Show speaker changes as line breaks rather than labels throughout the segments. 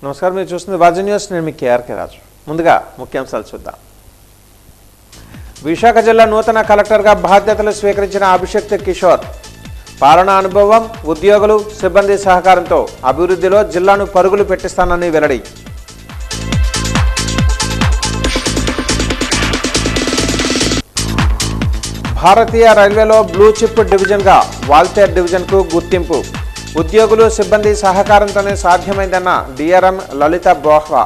నమస్కారం, మీరు చూస్తుంది వాజీ న్యూస్. నేను మీ కేఆర్కే రాజు. ముందుగా ముఖ్యాంశాలు చూద్దాం. విశాఖ జిల్లా నూతన కలెక్టర్గా బాధ్యతలు స్వీకరించిన అభిషేక్ కిషోర్ పాలనా అనుభవం, ఉద్యోగులు, సిబ్బంది సహకారంతో అభివృద్ధిలో జిల్లాను పరుగులు పెట్టిస్తానని వెల్లడి. భారతీయ రైల్వేలో బ్లూ చిప్ డివిజన్గా వాల్తేర్ డివిజన్కు గుర్తింపు. ఉద్యోగులు, సిబ్బంది సహకారంతోనే సాధ్యమైందన్న డిఆర్ఎం లలిత బోహ్రా.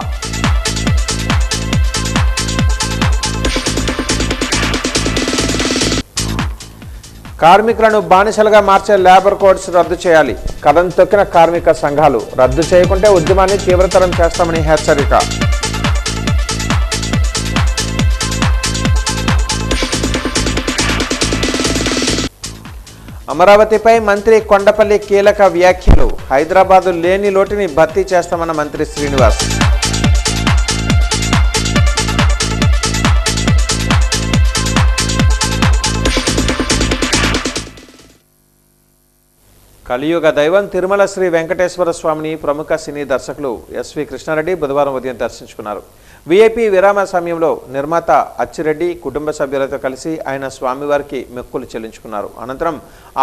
కార్మికులను బానిసలుగా మార్చే లేబర్ కోడ్స్ రద్దు చేయాలి. కదం తొక్కిన కార్మిక సంఘాలు రద్దు చేయకుంటే ఉద్యమాన్ని తీవ్రతరం చేస్తామని హెచ్చరిక. అమరావతిపై మంత్రి కొండపల్లి కీలక వ్యాఖ్యలు. హైదరాబాదు లేని లోటుని భర్తీ చేస్తామన్న మంత్రి శ్రీనివాస్. కలియుగ దైవం తిరుమల శ్రీ వెంకటేశ్వర స్వామిని ప్రముఖ సినీ దర్శకులు ఎస్వి కృష్ణారెడ్డి బుధవారం ఉదయం దర్శించుకున్నారు. వీఐపీ విరామ సమయంలో నిర్మాత అచ్చిరెడ్డి కుటుంబ సభ్యులతో కలిసి ఆయన స్వామివారికి మొక్కులు చెల్లించుకున్నారు. అనంతరం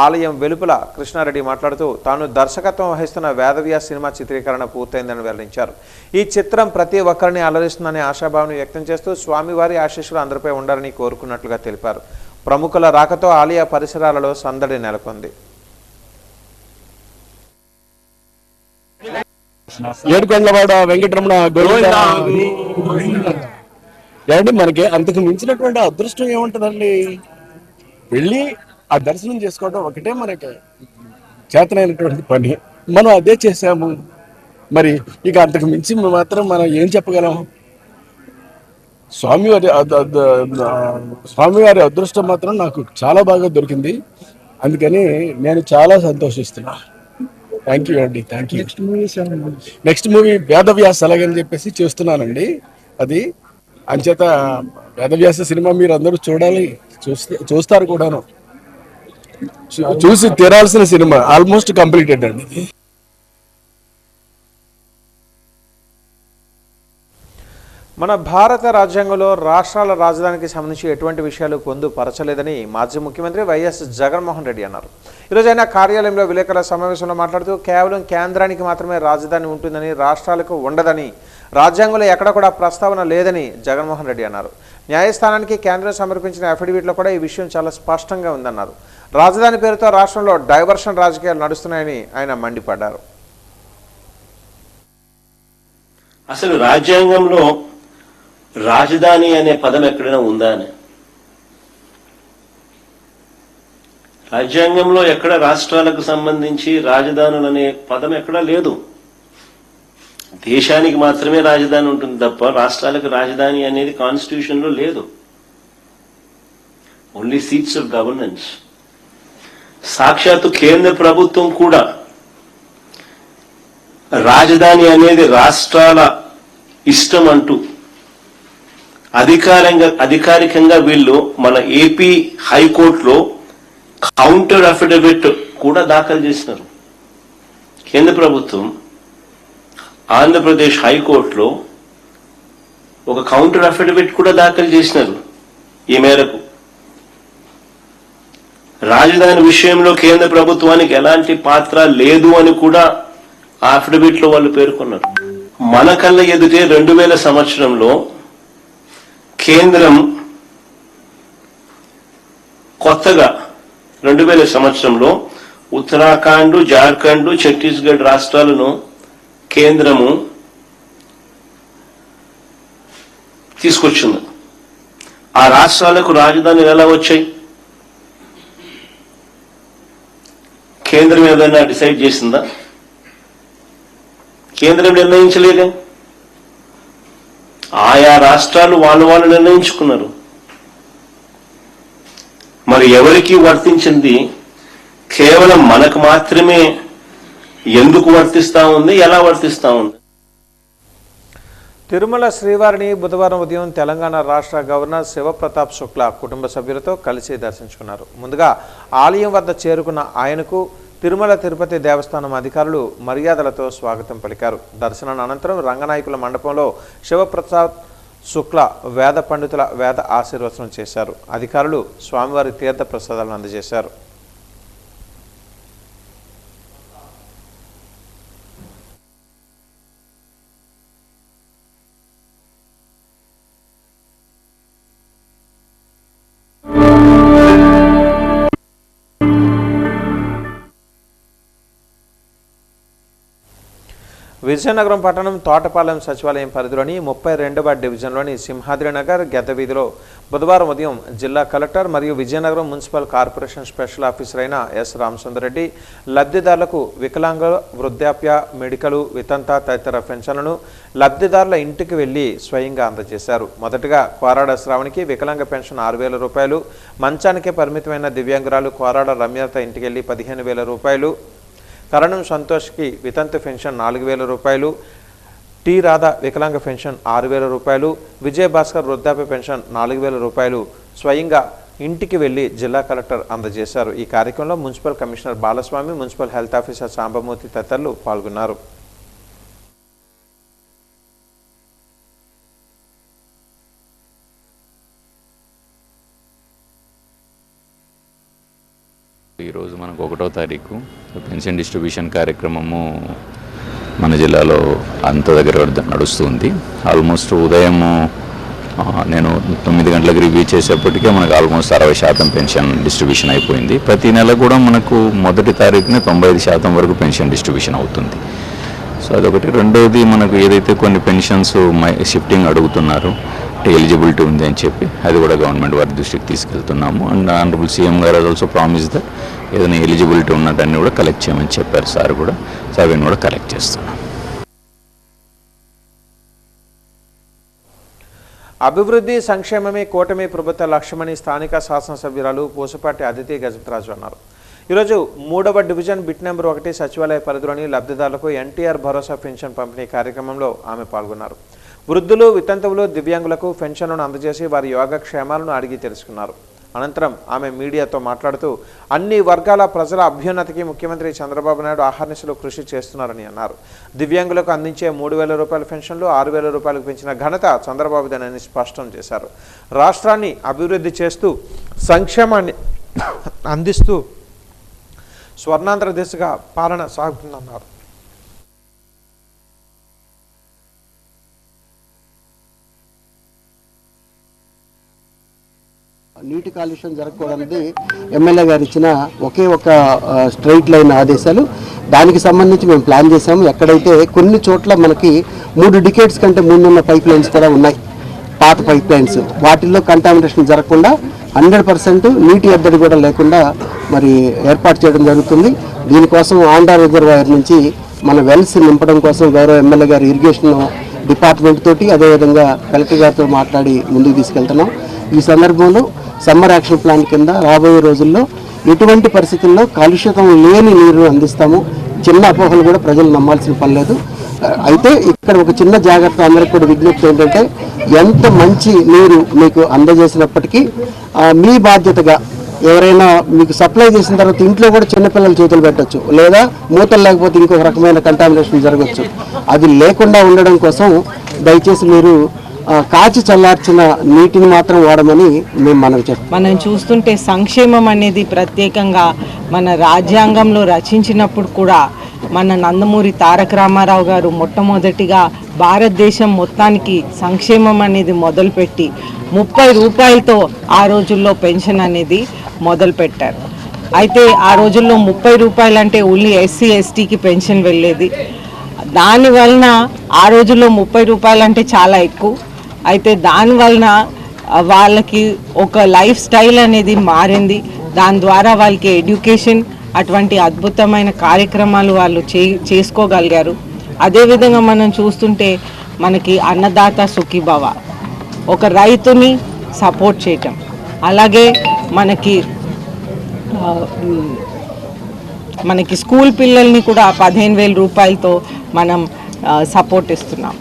ఆలయం వెలుపల కృష్ణారెడ్డి మాట్లాడుతూ తాను దర్శకత్వం వహిస్తున్న వేదవ్యాస్ సినిమా చిత్రీకరణ పూర్తయిందని వెల్లడించారు. ఈ చిత్రం ప్రతి ఒక్కరిని అలరిస్తుందనే ఆశాభావం వ్యక్తం చేస్తూ స్వామివారి ఆశీస్సులు అందరిపై ఉండాలని కోరుకున్నట్లుగా తెలిపారు. ప్రముఖుల రాకతో ఆలయ పరిసరాలలో సందడి నెలకొంది.
ఏడుకొండలవాడ వెంకటరమణ ఏమండి, మనకి అంతకు మించినటువంటి అదృష్టం ఏముంటుందండి? వెళ్ళి ఆ దర్శనం చేసుకోవడం ఒకటే మనకి చేతనైనటువంటి పని. మనం అదే చేసాము. మరి ఇక అంతకు మించి మాత్రం మనం ఏం చెప్పగలం? స్వామివారి అదృష్టం మాత్రం నాకు చాలా బాగా దొరికింది. అందుకని నేను చాలా సంతోషిస్తున్నా. థ్యాంక్ యూ అండి, thank you. Next movie Vedavyas అలాగని చెప్పేసి చేస్తున్నానండి. అది అంచేత వేదవ్యాస సినిమా మీరు అందరూ చూడాలి, చూస్తారు కూడాను. చూసి తీరాల్సిన సినిమా. ఆల్మోస్ట్ కంప్లీటెడ్ అండి.
మన భారత రాజ్యాంగంలో రాష్ట్రాల రాజధానికి సంబంధించి ఎటువంటి విషయాలు పొందుపరచలేదని మాజీ ముఖ్యమంత్రి వైఎస్ జగన్మోహన్ రెడ్డి అన్నారు. ఈరోజు ఆయన కార్యాలయంలో విలేకరుల సమావేశంలో మాట్లాడుతూ కేవలం కేంద్రానికి మాత్రమే రాజధాని ఉంటుందని, రాష్ట్రాలకు ఉండదని రాజ్యాంగంలో ఎక్కడ కూడా ప్రస్తావన లేదని జగన్మోహన్ రెడ్డి అన్నారు. న్యాయస్థానానికి కేంద్రం సమర్పించిన అఫిడవిట్లో కూడా ఈ విషయం చాలా స్పష్టంగా ఉందన్నారు. రాజధాని పేరుతో రాష్ట్రంలో డైవర్షన్ రాజకీయాలు నడుస్తున్నాయని ఆయన మండిపడ్డారు.
అసలు రాజ్యాంగంలో రాజధాని అనే పదం ఎక్కడైనా ఉందా అని? రాజ్యాంగంలో ఎక్కడ రాష్ట్రాలకు సంబంధించి రాజధానులు అనే పదం ఎక్కడా లేదు. దేశానికి మాత్రమే రాజధాని ఉంటుంది తప్ప రాష్ట్రాలకు రాజధాని అనేది కాన్స్టిట్యూషన్ లో లేదు. Only seats of governance. సాక్షాత్తు కేంద్ర ప్రభుత్వం కూడా రాజధాని అనేది రాష్ట్రాల ఇష్టం అంటూ అధికారికంగా వీళ్ళు మన ఏపీ హైకోర్టులో కౌంటర్ అఫిడవిట్ కూడా దాఖలు చేసినారు. కేంద్ర ప్రభుత్వం ఆంధ్రప్రదేశ్ హైకోర్టులో ఒక కౌంటర్ అఫిడవిట్ కూడా దాఖలు చేసినారు. ఈ మేరకు రాజధాని విషయంలో కేంద్ర ప్రభుత్వానికి ఎలాంటి పాత్ర లేదు అని కూడా ఆ అఫిడవిట్ లో వాళ్ళు పేర్కొన్నారు. మన కళ్ళ ఎదుటే 2000 సంవత్సరంలో కేంద్రం కొత్తగా 2000 సంవత్సరంలో ఉత్తరాఖండ్, జార్ఖండ్, ఛత్తీస్గఢ్ రాష్ట్రాలను కేంద్రము తీసుకొచ్చింది. ఆ రాష్ట్రాలకు రాజధానులు ఎలా వచ్చాయి? కేంద్రం ఏదైనా డిసైడ్ చేసిందా? కేంద్రం నిర్ణయించలేదే. ఆయా రాష్ట్రాలు వాళ్ళు నిర్ణయించుకున్నారు. మరి ఎవరికి వర్తించింది? కేవలం మనకు మాత్రమే ఎందుకు వర్తిస్తా ఉంది, ఎలా వర్తిస్తా ఉంది?
తిరుమల శ్రీవారిని బుధవారం ఉదయం తెలంగాణ రాష్ట్ర గవర్నర్ శివప్రతాప్ శుక్లా కుటుంబ సభ్యులతో కలిసి దర్శించుకున్నారు. ముందుగా ఆలయం వద్ద చేరుకున్న ఆయనకు తిరుమల తిరుపతి దేవస్థానం అధికారులు మర్యాదలతో స్వాగతం పలికారు. దర్శనం అనంతరం రంగనాయకుల మండపంలో శివప్రసాద్ శుక్ల వేద పండితుల వేద ఆశీర్వచనం చేశారు. అధికారులు స్వామివారి తీర్థ ప్రసాదాలను అందజేశారు. విజయనగరం పట్టణం తోటపాలెం సచివాలయం పరిధిలోని 32వ డివిజన్లోని సింహాద్రినగర్ గెద్దవీధిలో బుధవారం ఉదయం జిల్లా కలెక్టర్ మరియు Vizianagaram municipal corporation special officer అయిన ఎస్ రామచంద్రరెడ్డి లబ్ధిదారులకు వికలాంగ, వృద్ధాప్య, మెడికల్, వితంత తదితర పెన్షన్లను లబ్ధిదారుల ఇంటికి వెళ్లి స్వయంగా అందజేశారు. మొదటగా కోరాడ శ్రావణికి వికలాంగ పెన్షన్ 6,000 రూపాయలు, మంచానికే పరిమితమైన దివ్యాంగురాలు కోరాడ రమ్యత ఇంటికి వెళ్లి 15,000 రూపాయలు, కరణం సంతోష్కి వితంతు పెన్షన్ 4,000 రూపాయలు, టి రాధ వికలాంగ పెన్షన్ 6,000 రూపాయలు, విజయభాస్కర్ వృద్ధాప్య పెన్షన్ 4,000 రూపాయలు స్వయంగా ఇంటికి వెళ్లి జిల్లా కలెక్టర్ అందజేశారు. ఈ కార్యక్రమంలో municipal commissioner Balaswamy, municipal health officer Sambamurthy తదితరులు పాల్గొన్నారు.
ఈరోజు మనకు 1వ తారీఖు పెన్షన్ డిస్ట్రిబ్యూషన్ కార్యక్రమము మన జిల్లాలో అంత దగ్గర నడుస్తుంది. ఆల్మోస్ట్ ఉదయం నేను 9 గంటలకు రివ్యూ చేసేప్పటికే మనకు ఆల్మోస్ట్ 60% పెన్షన్ డిస్ట్రిబ్యూషన్ అయిపోయింది. ప్రతి నెల కూడా మనకు 1వ తారీఖున 95% వరకు పెన్షన్ డిస్ట్రిబ్యూషన్ అవుతుంది. సో అదొకటి. రెండోది, మనకు ఏదైతే కొన్ని పెన్షన్స్ షిఫ్టింగ్ అడుగుతున్నారు, ఎలిజిబిలిటీ ఉంది అని చెప్పి అది కూడా గవర్నమెంట్ వారి దృష్టికి తీసుకెళ్తున్నాము. అండ్ ఆనరబుల్ సీఎం గారు ఆల్సో ప్రామిస్ దట్ ఏదైనా ఎలిజిబిలిటీ ఉన్నట్టన్నీ కూడా కలెక్ట్ చేయమని చెప్పారు సార్ కూడా. సో అవన్నీ కూడా కలెక్ట్ చేస్తున్నాం.
అభివృద్ధి సంక్షేమమే కూటమి ప్రభుత్వ లక్ష్యమని స్థానిక శాసనసభ్యురాలు పూసపాటి అదితి గజపతిరాజు అన్నారు. ఈరోజు 3వ డివిజన్ బిట్ నెంబర్ 1 సచివాలయ పరిధిలోని లబ్ధిదారులకు ఎన్టీఆర్ భరోసా పెన్షన్ పంపిణీ కార్యక్రమంలో ఆమె పాల్గొన్నారు. వృద్ధులు, వితంతువులు, దివ్యాంగులకు పెన్షన్లను అందజేసి వారి యోగక్షేమాలను అడిగి తెలుసుకున్నారు. అనంతరం ఆమె మీడియాతో మాట్లాడుతూ అన్ని వర్గాల ప్రజల అభ్యున్నతికి ముఖ్యమంత్రి చంద్రబాబు నాయుడు అహర్నిశలు కృషి చేస్తున్నారని అన్నారు. దివ్యాంగులకు అందించే 3,000 రూపాయల పెన్షన్లు 6,000 రూపాయలకు పెంచిన ఘనత చంద్రబాబుదేనని స్పష్టం చేశారు. రాష్ట్రాన్ని అభివృద్ధి చేస్తూ సంక్షేమాన్ని అందిస్తూ స్వర్ణాంధ్ర దిశగా పాలన సాగుతుందన్నారు.
నీటి కాలుష్యం జరగకూడదు ఎమ్మెల్యే గారు ఇచ్చిన ఒకే ఒక స్ట్రైట్ లైన్ ఆదేశాలు. దానికి సంబంధించి మేము ప్లాన్ చేసాము. ఎక్కడైతే కొన్ని చోట్ల మనకి 3 డికేట్స్ కంటే ముందున్న పైప్ లైన్స్ కూడా ఉన్నాయి, పాత పైప్ లైన్స్, వాటిల్లో కంటామినేషన్ జరగకుండా 100% నీటి ఎద్దడి కూడా లేకుండా మరి ఏర్పాటు చేయడం జరుగుతుంది. దీనికోసం ఆండా రిజర్వాయర్ నుంచి మన వెల్స్ నింపడం కోసం గౌరవ ఎమ్మెల్యే గారు ఇరిగేషన్ డిపార్ట్మెంట్ తోటి అదేవిధంగా కలెక్టర్ గారితో మాట్లాడి ముందుకు తీసుకెళ్తున్నాం. ఈ సందర్భంలో సమ్మర్ యాక్షన్ ప్లాన్ కింద రాబోయే రోజుల్లో ఎటువంటి పరిస్థితుల్లో కాలుష్యం లేని నీరు అందిస్తాము. చిన్న అపోహలు కూడా ప్రజలు నమ్మాల్సిన పని లేదు. అయితే ఇక్కడ ఒక చిన్న జాగ్రత్త అందరికి కూడా విజ్ఞప్తి ఏంటంటే, ఎంత మంచి నీరు మీకు అందజేసినప్పటికీ మీ బాధ్యతగా ఎవరైనా మీకు సప్లై చేసిన తర్వాత ఇంట్లో కూడా చిన్నపిల్లల చేతులు పెట్టచ్చు, లేదా మూతలు లేకపోతే ఇంకొక రకమైన కంటామినేషన్ జరగచ్చు. అది లేకుండా ఉండడం కోసం దయచేసి మీరు కాచి చల్లార్చిన నీటిని మాత్రం వాడమని మేము మనవి చేస్తాం.
మనం చూస్తుంటే సంక్షేమం అనేది ప్రత్యేకంగా మన రాజ్యాంగంలో రచించినప్పుడు కూడా మన నందమూరి తారక రామారావు గారు మొట్టమొదటిగా భారతదేశం మొత్తానికి సంక్షేమం అనేది మొదలుపెట్టి 30 రూపాయలతో ఆ రోజుల్లో పెన్షన్ అనేది మొదలుపెట్టారు. అయితే ఆ రోజుల్లో 30 రూపాయలు అంటే ఓన్లీ ఎస్సీ ఎస్టీకి పెన్షన్ వెళ్ళేది. దానివలన ఆ రోజుల్లో 30 రూపాయలు అంటే చాలా ఎక్కువ. అయితే దానివలన వాళ్ళకి ఒక లైఫ్ స్టైల్ అనేది మారింది. దాని ద్వారా వాళ్ళకి ఎడ్యుకేషన్ అటువంటి అద్భుతమైన కార్యక్రమాలు వాళ్ళు చేసుకోగలిగారు. అదేవిధంగా మనం చూస్తుంటే మనకి అన్నదాత సుఖీభవ, ఒక రైతుని సపోర్ట్ చేయటం, అలాగే మనకి స్కూల్ పిల్లల్ని కూడా 15,000 రూపాయలతో మనం సపోర్ట్ ఇస్తున్నాం.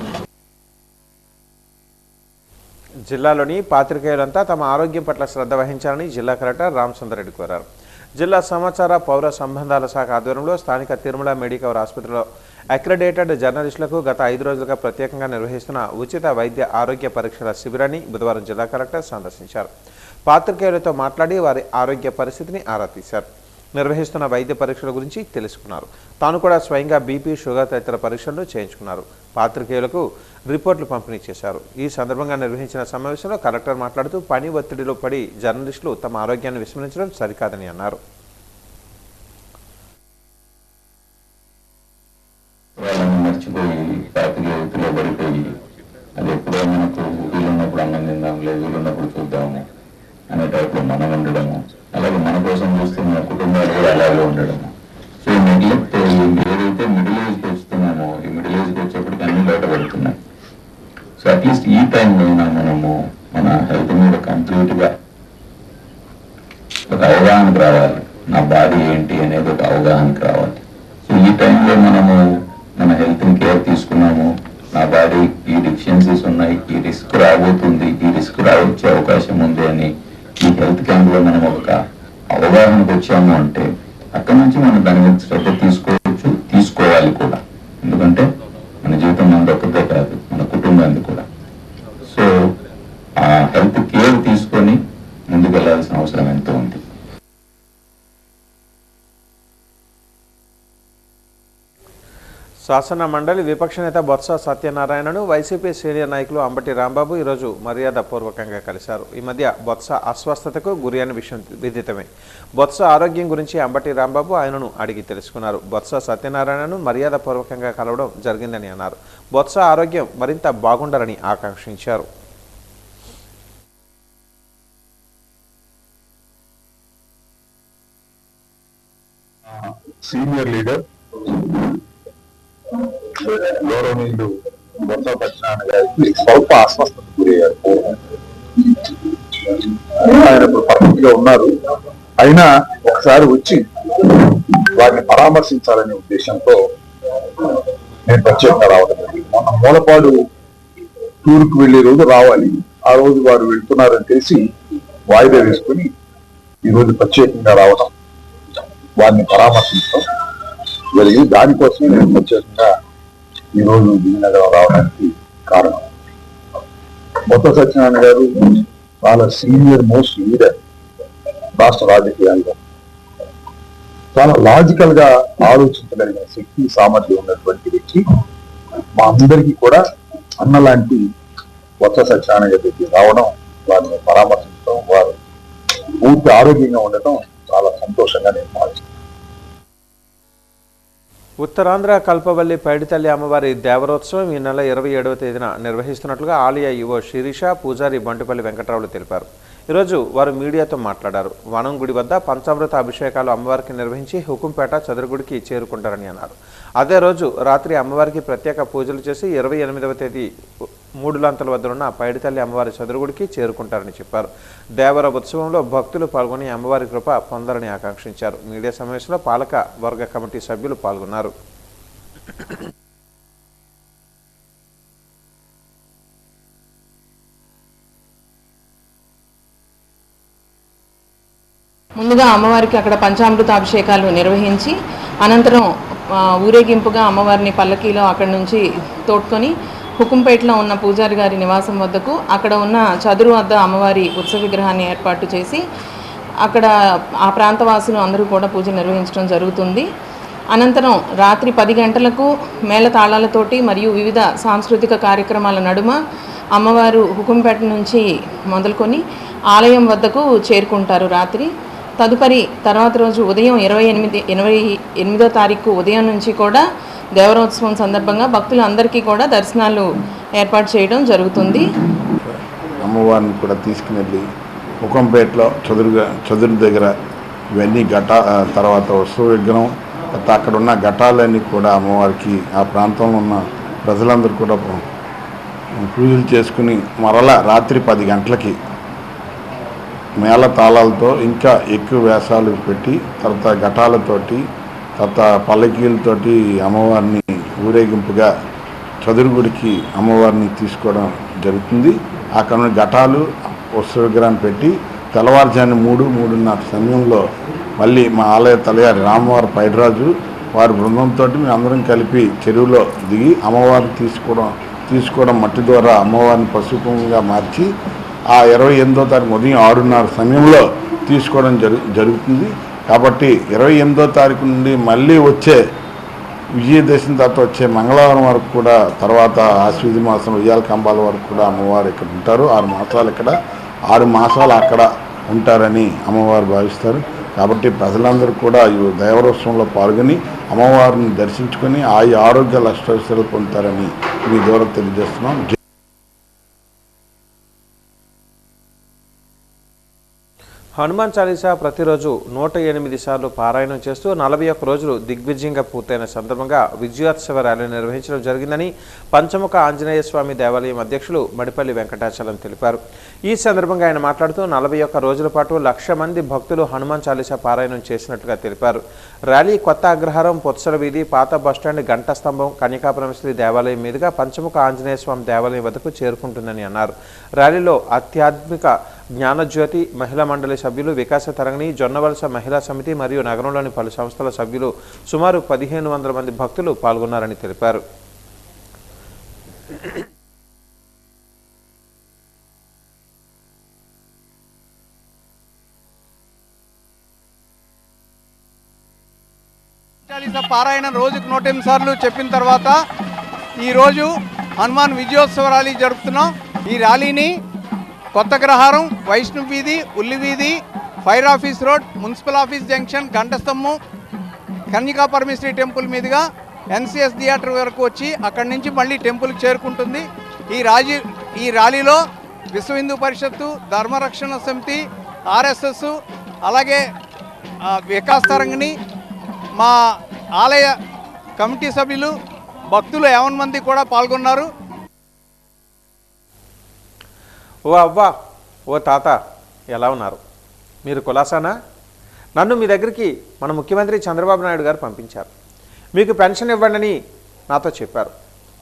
జిల్లాలోని పాత్రికేయులంతా తమ ఆరోగ్యం పట్ల శ్రద్ధ వహించాలని జిల్లా కలెక్టర్ రామచంద్రరెడ్డి కోరారు. జిల్లా సమాచార పౌర సంబంధాల శాఖ ఆధ్వర్యంలో స్థానిక తిరుమల మెడికవర్ ఆసుపత్రిలో అక్రెడిటెడ్ జర్నలిస్టులకు గత 5 రోజులుగా ప్రత్యేకంగా నిర్వహిస్తున్న ఉచిత వైద్య ఆరోగ్య పరీక్షల శిబిరాన్ని బుధవారం జిల్లా కలెక్టర్ సందర్శించారు. పాత్రికేయులతో మాట్లాడి వారి ఆరోగ్య పరిస్థితిని ఆరా తీశారు. నిర్వహిస్తున్న వైద్య పరీక్షల గురించి తెలుసుకున్నారు. తాను కూడా స్వయంగా బీపీ, షుగర్ తదితర పరీక్షలను చేయించుకున్నారు. పాత్రికేయులకు రిపోర్టులు పంపిణీ చేశారు. ఈ సందర్భంగా నిర్వహించిన సమావేశంలో కలెక్టర్ మాట్లాడుతూ పని ఒత్తిడిలో పడి జర్నలిస్టులు తమ ఆరోగ్యాన్ని విస్మరించడం సరికాదని అన్నారు.
మర్చిపోయి పాత్రికేయులతో పడిపోయి అది ఎప్పుడో మనకు వీలున్నప్పుడు అన్నం తిందాంలే, వీలున్నప్పుడు చూద్దాము అనే టైప్లో మనం ఉండడము, అలాగే మన కోసం చూస్తే మన కుటుంబాలు కూడా అలాగే ఉండడము. సో ఈ నెగ్లెక్ట్ ఏదైతే మిడిల్ ఏజ్కి వస్తున్నామో ఈ మిడిల్ ఏజ్కి వచ్చేప్పటికి అన్ని బయటపడుతున్నాయి. సో అట్లీస్ట్ ఈ టైంలో మనము మన హెల్త్ మీద కంప్లీట్గా ఒక అవగాహనకు రావాలి. నా బాడీ ఏంటి అనేది ఒక అవగాహనకు రావాలి. సో ఈ టైంలో మనము మన హెల్త్ని కేర్ తీసుకున్నాము, నా బాడీ ఈ డిఫిషియన్సీస్ ఉన్నాయి, ఈ రిస్క్ రాబోతుంది, ఈ రిస్క్ రావచ్చే అవకాశం ఉంది అని ఈ హెల్త్ క్యాంప్లో మనం ఒక అవగాహనకు వచ్చాము అంటే అక్కడి నుంచి మనం దాని మీద శ్రద్ధ తీసుకోవచ్చు, తీసుకోవాలి కూడా. ఎందుకంటే మన జీవితం మనది ఒక్కటే కాదు, మన కుటుంబానికి కూడా. సో ఆ హెల్త్ కేర్ తీసుకొని ముందుకు వెళ్లాల్సిన అవసరం ఎంతో ఉంది.
శాసన మండలి విపక్ష నేత బొత్స సత్యనారాయణను వైసీపీ సీనియర్ నాయకులు అంబటి రాంబాబు ఈరోజు మర్యాదపూర్వకంగా కలిశారు. ఈ మధ్య బొత్స అస్వస్థతకు గురి అయిన విషయం విదితమే. బొత్స ఆరోగ్యం గురించి అంబటి రాంబాబు ఆయనను అడిగి తెలుసుకున్నారు. బొత్స సత్యనారాయణను మర్యాదపూర్వకంగా కలవడం జరిగిందని అన్నారు. బొత్స ఆరోగ్యం మరింత బాగుండాలని ఆకాంక్షించారు.
సీనియర్ లీడర్ గౌరవనీయులు బొత్స సత్యనారాయణ గారికి స్వల్ప అస్వస్థత గురయ్యారు. ఆయన ఇప్పుడు పర్ఫెక్ట్ గా ఉన్నారు. అయినా ఒకసారి వచ్చి వారిని పరామర్శించాలనే ఉద్దేశంతో నేను ప్రత్యేకంగా రావడం జరిగింది. మొన్న మూలపాడు టూర్కు వెళ్లే రోజు రావాలి, ఆ రోజు వారు వెళ్తున్నారని తెలిసి వాయిదా వేసుకుని ఈ రోజు ప్రత్యేకంగా రావడం, వారిని పరామర్శించడం జరిగింది. దానికోసమే నేను ప్రత్యేకంగా ఈ రోజు విజయనగరం రావడానికి కారణం. బొత్స సత్యనారాయణ గారు చాలా సీనియర్ మోస్ట్ లీడర్ రాష్ట్ర రాజకీయాల్లో. చాలా లాజికల్ గా ఆలోచించగలిగిన శక్తి, సామర్థ్యం ఉన్నటువంటి వ్యక్తి. మా అందరికీ కూడా అన్నలాంటి బొత్స సత్యనారాయణ గారికి రావడం, వారిని పరామర్శించడం, వారు పూర్తి ఆరోగ్యంగా ఉండటం చాలా సంతోషంగా నేను భావిస్తున్నాను.
ఉత్తరాంధ్ర కల్పవల్లి పైడితల్లి అమ్మవారి దేవరోత్సవం ఈ నెల 27వ తేదీన నిర్వహిస్తున్నట్లుగా ఆలయ ఈవో శిరీష, పూజారి బంటుపల్లి వెంకటరావులు తెలిపారు. ఈరోజు వారు మీడియాతో మాట్లాడారు. వనం గుడి వద్ద పంచామృత అభిషేకాలు అమ్మవారికి నిర్వహించి హుకుంపేట చదురుగుడికి చేరుకుంటారని అన్నారు. అదే రోజు రాత్రి అమ్మవారికి ప్రత్యేక పూజలు చేసి 28వ తేదీ మూడులాంతల వద్ద ఉన్న పైడితల్లి అమ్మవారి చదురుగుడికి చేరుకుంటారని చెప్పారు. దేవర ఉత్సవంలో భక్తులు పాల్గొని అమ్మవారి కృప పొందాలని ఆకాంక్షించారు. మీడియా సమావేశంలో పాలక వర్గ కమిటీ సభ్యులు పాల్గొన్నారు.
ముందుగా అమ్మవారికి అక్కడ పంచామృత అభిషేకాలు నిర్వహించి అనంతరం ఊరేగింపుగా అమ్మవారిని పల్లకీలో అక్కడి నుంచి తోడ్కొని హుకుంపేటలో ఉన్న పూజారి గారి నివాసం వద్దకు అక్కడ ఉన్న చదురు వద్ద అమ్మవారి ఉత్సవ విగ్రహాన్ని ఏర్పాటు చేసి అక్కడ ఆ ప్రాంతవాసులు అందరూ కూడా పూజ నిర్వహించడం జరుగుతుంది. అనంతరం రాత్రి 10 గంటలకు మేళ తాళాలతోటి మరియు వివిధ సాంస్కృతిక కార్యక్రమాల నడుమ అమ్మవారు హుకుంపేట నుంచి మొదలుకొని ఆలయం వద్దకు చేరుకుంటారు రాత్రి. తదుపరి తర్వాత రోజు ఉదయం 28వ తారీఖు ఉదయం నుంచి కూడా దేవరోత్సవం సందర్భంగా భక్తులందరికీ కూడా దర్శనాలు ఏర్పాటు చేయడం జరుగుతుంది.
అమ్మవారిని కూడా తీసుకుని హుకుంపేటలో చదురు దగ్గర ఇవన్నీ తర్వాత ఉత్సవ విగ్రహం, అక్కడ ఉన్న ఘటాలన్నీ కూడా అమ్మవారికి ఆ ప్రాంతంలో ఉన్న ప్రజలందరూ కూడా పూజలు చేసుకుని మరలా రాత్రి 10 గంటలకి మేళ తాళాలతో ఇంకా ఎక్కువ వేషాలు పెట్టి తర్వాత ఘటాలతోటి తర్వాత పల్లకీలతోటి అమ్మవారిని ఊరేగింపుగా చదురుగుడికి అమ్మవారిని తీసుకోవడం జరుగుతుంది. అక్కడ ఘటాలు ఉత్సవ విగ్రహాన్ని పెట్టి తెల్లవారుజామున 3-3:30 సమయంలో మళ్ళీ మా ఆలయ తలయారి రామవారి పైడిరాజు వారి బృందంతో మేము అందరం కలిపి చెరువులో దిగి అమ్మవారిని తీసుకోవడం మట్టి ద్వారా అమ్మవారిని పసుపుగా మార్చి ఆ 28వ తారీఖు ఉదయం 6:30 సమయంలో తీసుకోవడం జరుగుతుంది. కాబట్టి 28వ తారీఖు నుండి మళ్ళీ వచ్చే విజయదశమి తర్వాత వచ్చే మంగళవారం వరకు కూడా, తర్వాత ఆశ్వీజ మాసం ఉయ్యాల కంబాల వరకు కూడా అమ్మవారు ఇక్కడ ఉంటారు. 6 మాసాలు ఇక్కడ, 6 మాసాలు అక్కడ ఉంటారని అమ్మవారు భావిస్తారు. కాబట్టి ప్రజలందరూ కూడా ఈ దైవోత్సవంలో పాల్గొని అమ్మవారిని దర్శించుకొని ఆరోగ్యాలు అష్టైశ్వర్యాలు పొందుతారని మీ ద్వారా తెలియజేస్తున్నాం.
హనుమాన్ చాలీసా ప్రతిరోజు 108 సార్లు పారాయణం చేస్తూ 41 రోజులు దిగ్విజయంగా పూర్తయిన సందర్భంగా విజయోత్సవ ర్యాలీ నిర్వహించడం జరిగిందని పంచముఖ ఆంజనేయ స్వామి దేవాలయం అధ్యక్షులు మడిపల్లి వెంకటాచలం తెలిపారు. ఈ సందర్భంగా ఆయన మాట్లాడుతూ 41 రోజుల పాటు 1,00,000 మంది భక్తులు హనుమాన్ చాలీసా పారాయణం చేసినట్లుగా తెలిపారు. ర్యాలీ కొత్త అగ్రహారం, పొత్సల వీధి, పాత బస్టాండ్, గంట స్తంభం, కన్యకాపరమేశ్వరి దేవాలయం మీదుగా పంచముఖ ఆంజనేయ స్వామి దేవాలయం వద్దకు చేరుకుంటుందని అన్నారు. ర్యాలీలో ఆధ్యాత్మిక జ్ఞానజ్యోతి మహిళా మండలి సభ్యులు, వికాస తరంగిణి, జొన్నవలస మహిళా సమితి మరియు నగరంలోని పలు సంస్థల సభ్యులు సుమారు 1,500 మంది భక్తులు పాల్గొన్నారని తెలిపారు.
పారాయణం రోజుకు 108 సార్లు చెప్పిన తర్వాత ఈరోజు హనుమాన్ విజయోత్సవ ర్యాలీ జరుపుతున్నాం. ఈ ర్యాలీని కొత్త గ్రహారం, వైష్ణవ్ వీధి, ఉల్లి వీధి, fire office road, municipal office junction, గంటస్తంభం, కన్యకా పరమేశ్వరి టెంపుల్ మీదుగా ఎన్సిఎస్ థియేటర్ వరకు వచ్చి అక్కడి నుంచి మళ్ళీ టెంపుల్కి చేరుకుంటుంది. ఈ ర్యాలీలో విశ్వ హిందూ పరిషత్తు, ధర్మరక్షణ సమితి, ఆర్ఎస్ఎస్, అలాగే వికాస్ తరంగిణి, మా ఆలయ కమిటీ సభ్యులు, భక్తులు 50 మంది కూడా పాల్గొన్నారు.
ఓ అవ్వ, ఓ తాత, ఎలా ఉన్నారు? మీరు కులాసానా? నన్ను మీ దగ్గరికి మన ముఖ్యమంత్రి చంద్రబాబు నాయుడు గారు పంపించారు. మీకు పెన్షన్ ఇవ్వండి నాతో చెప్పారు.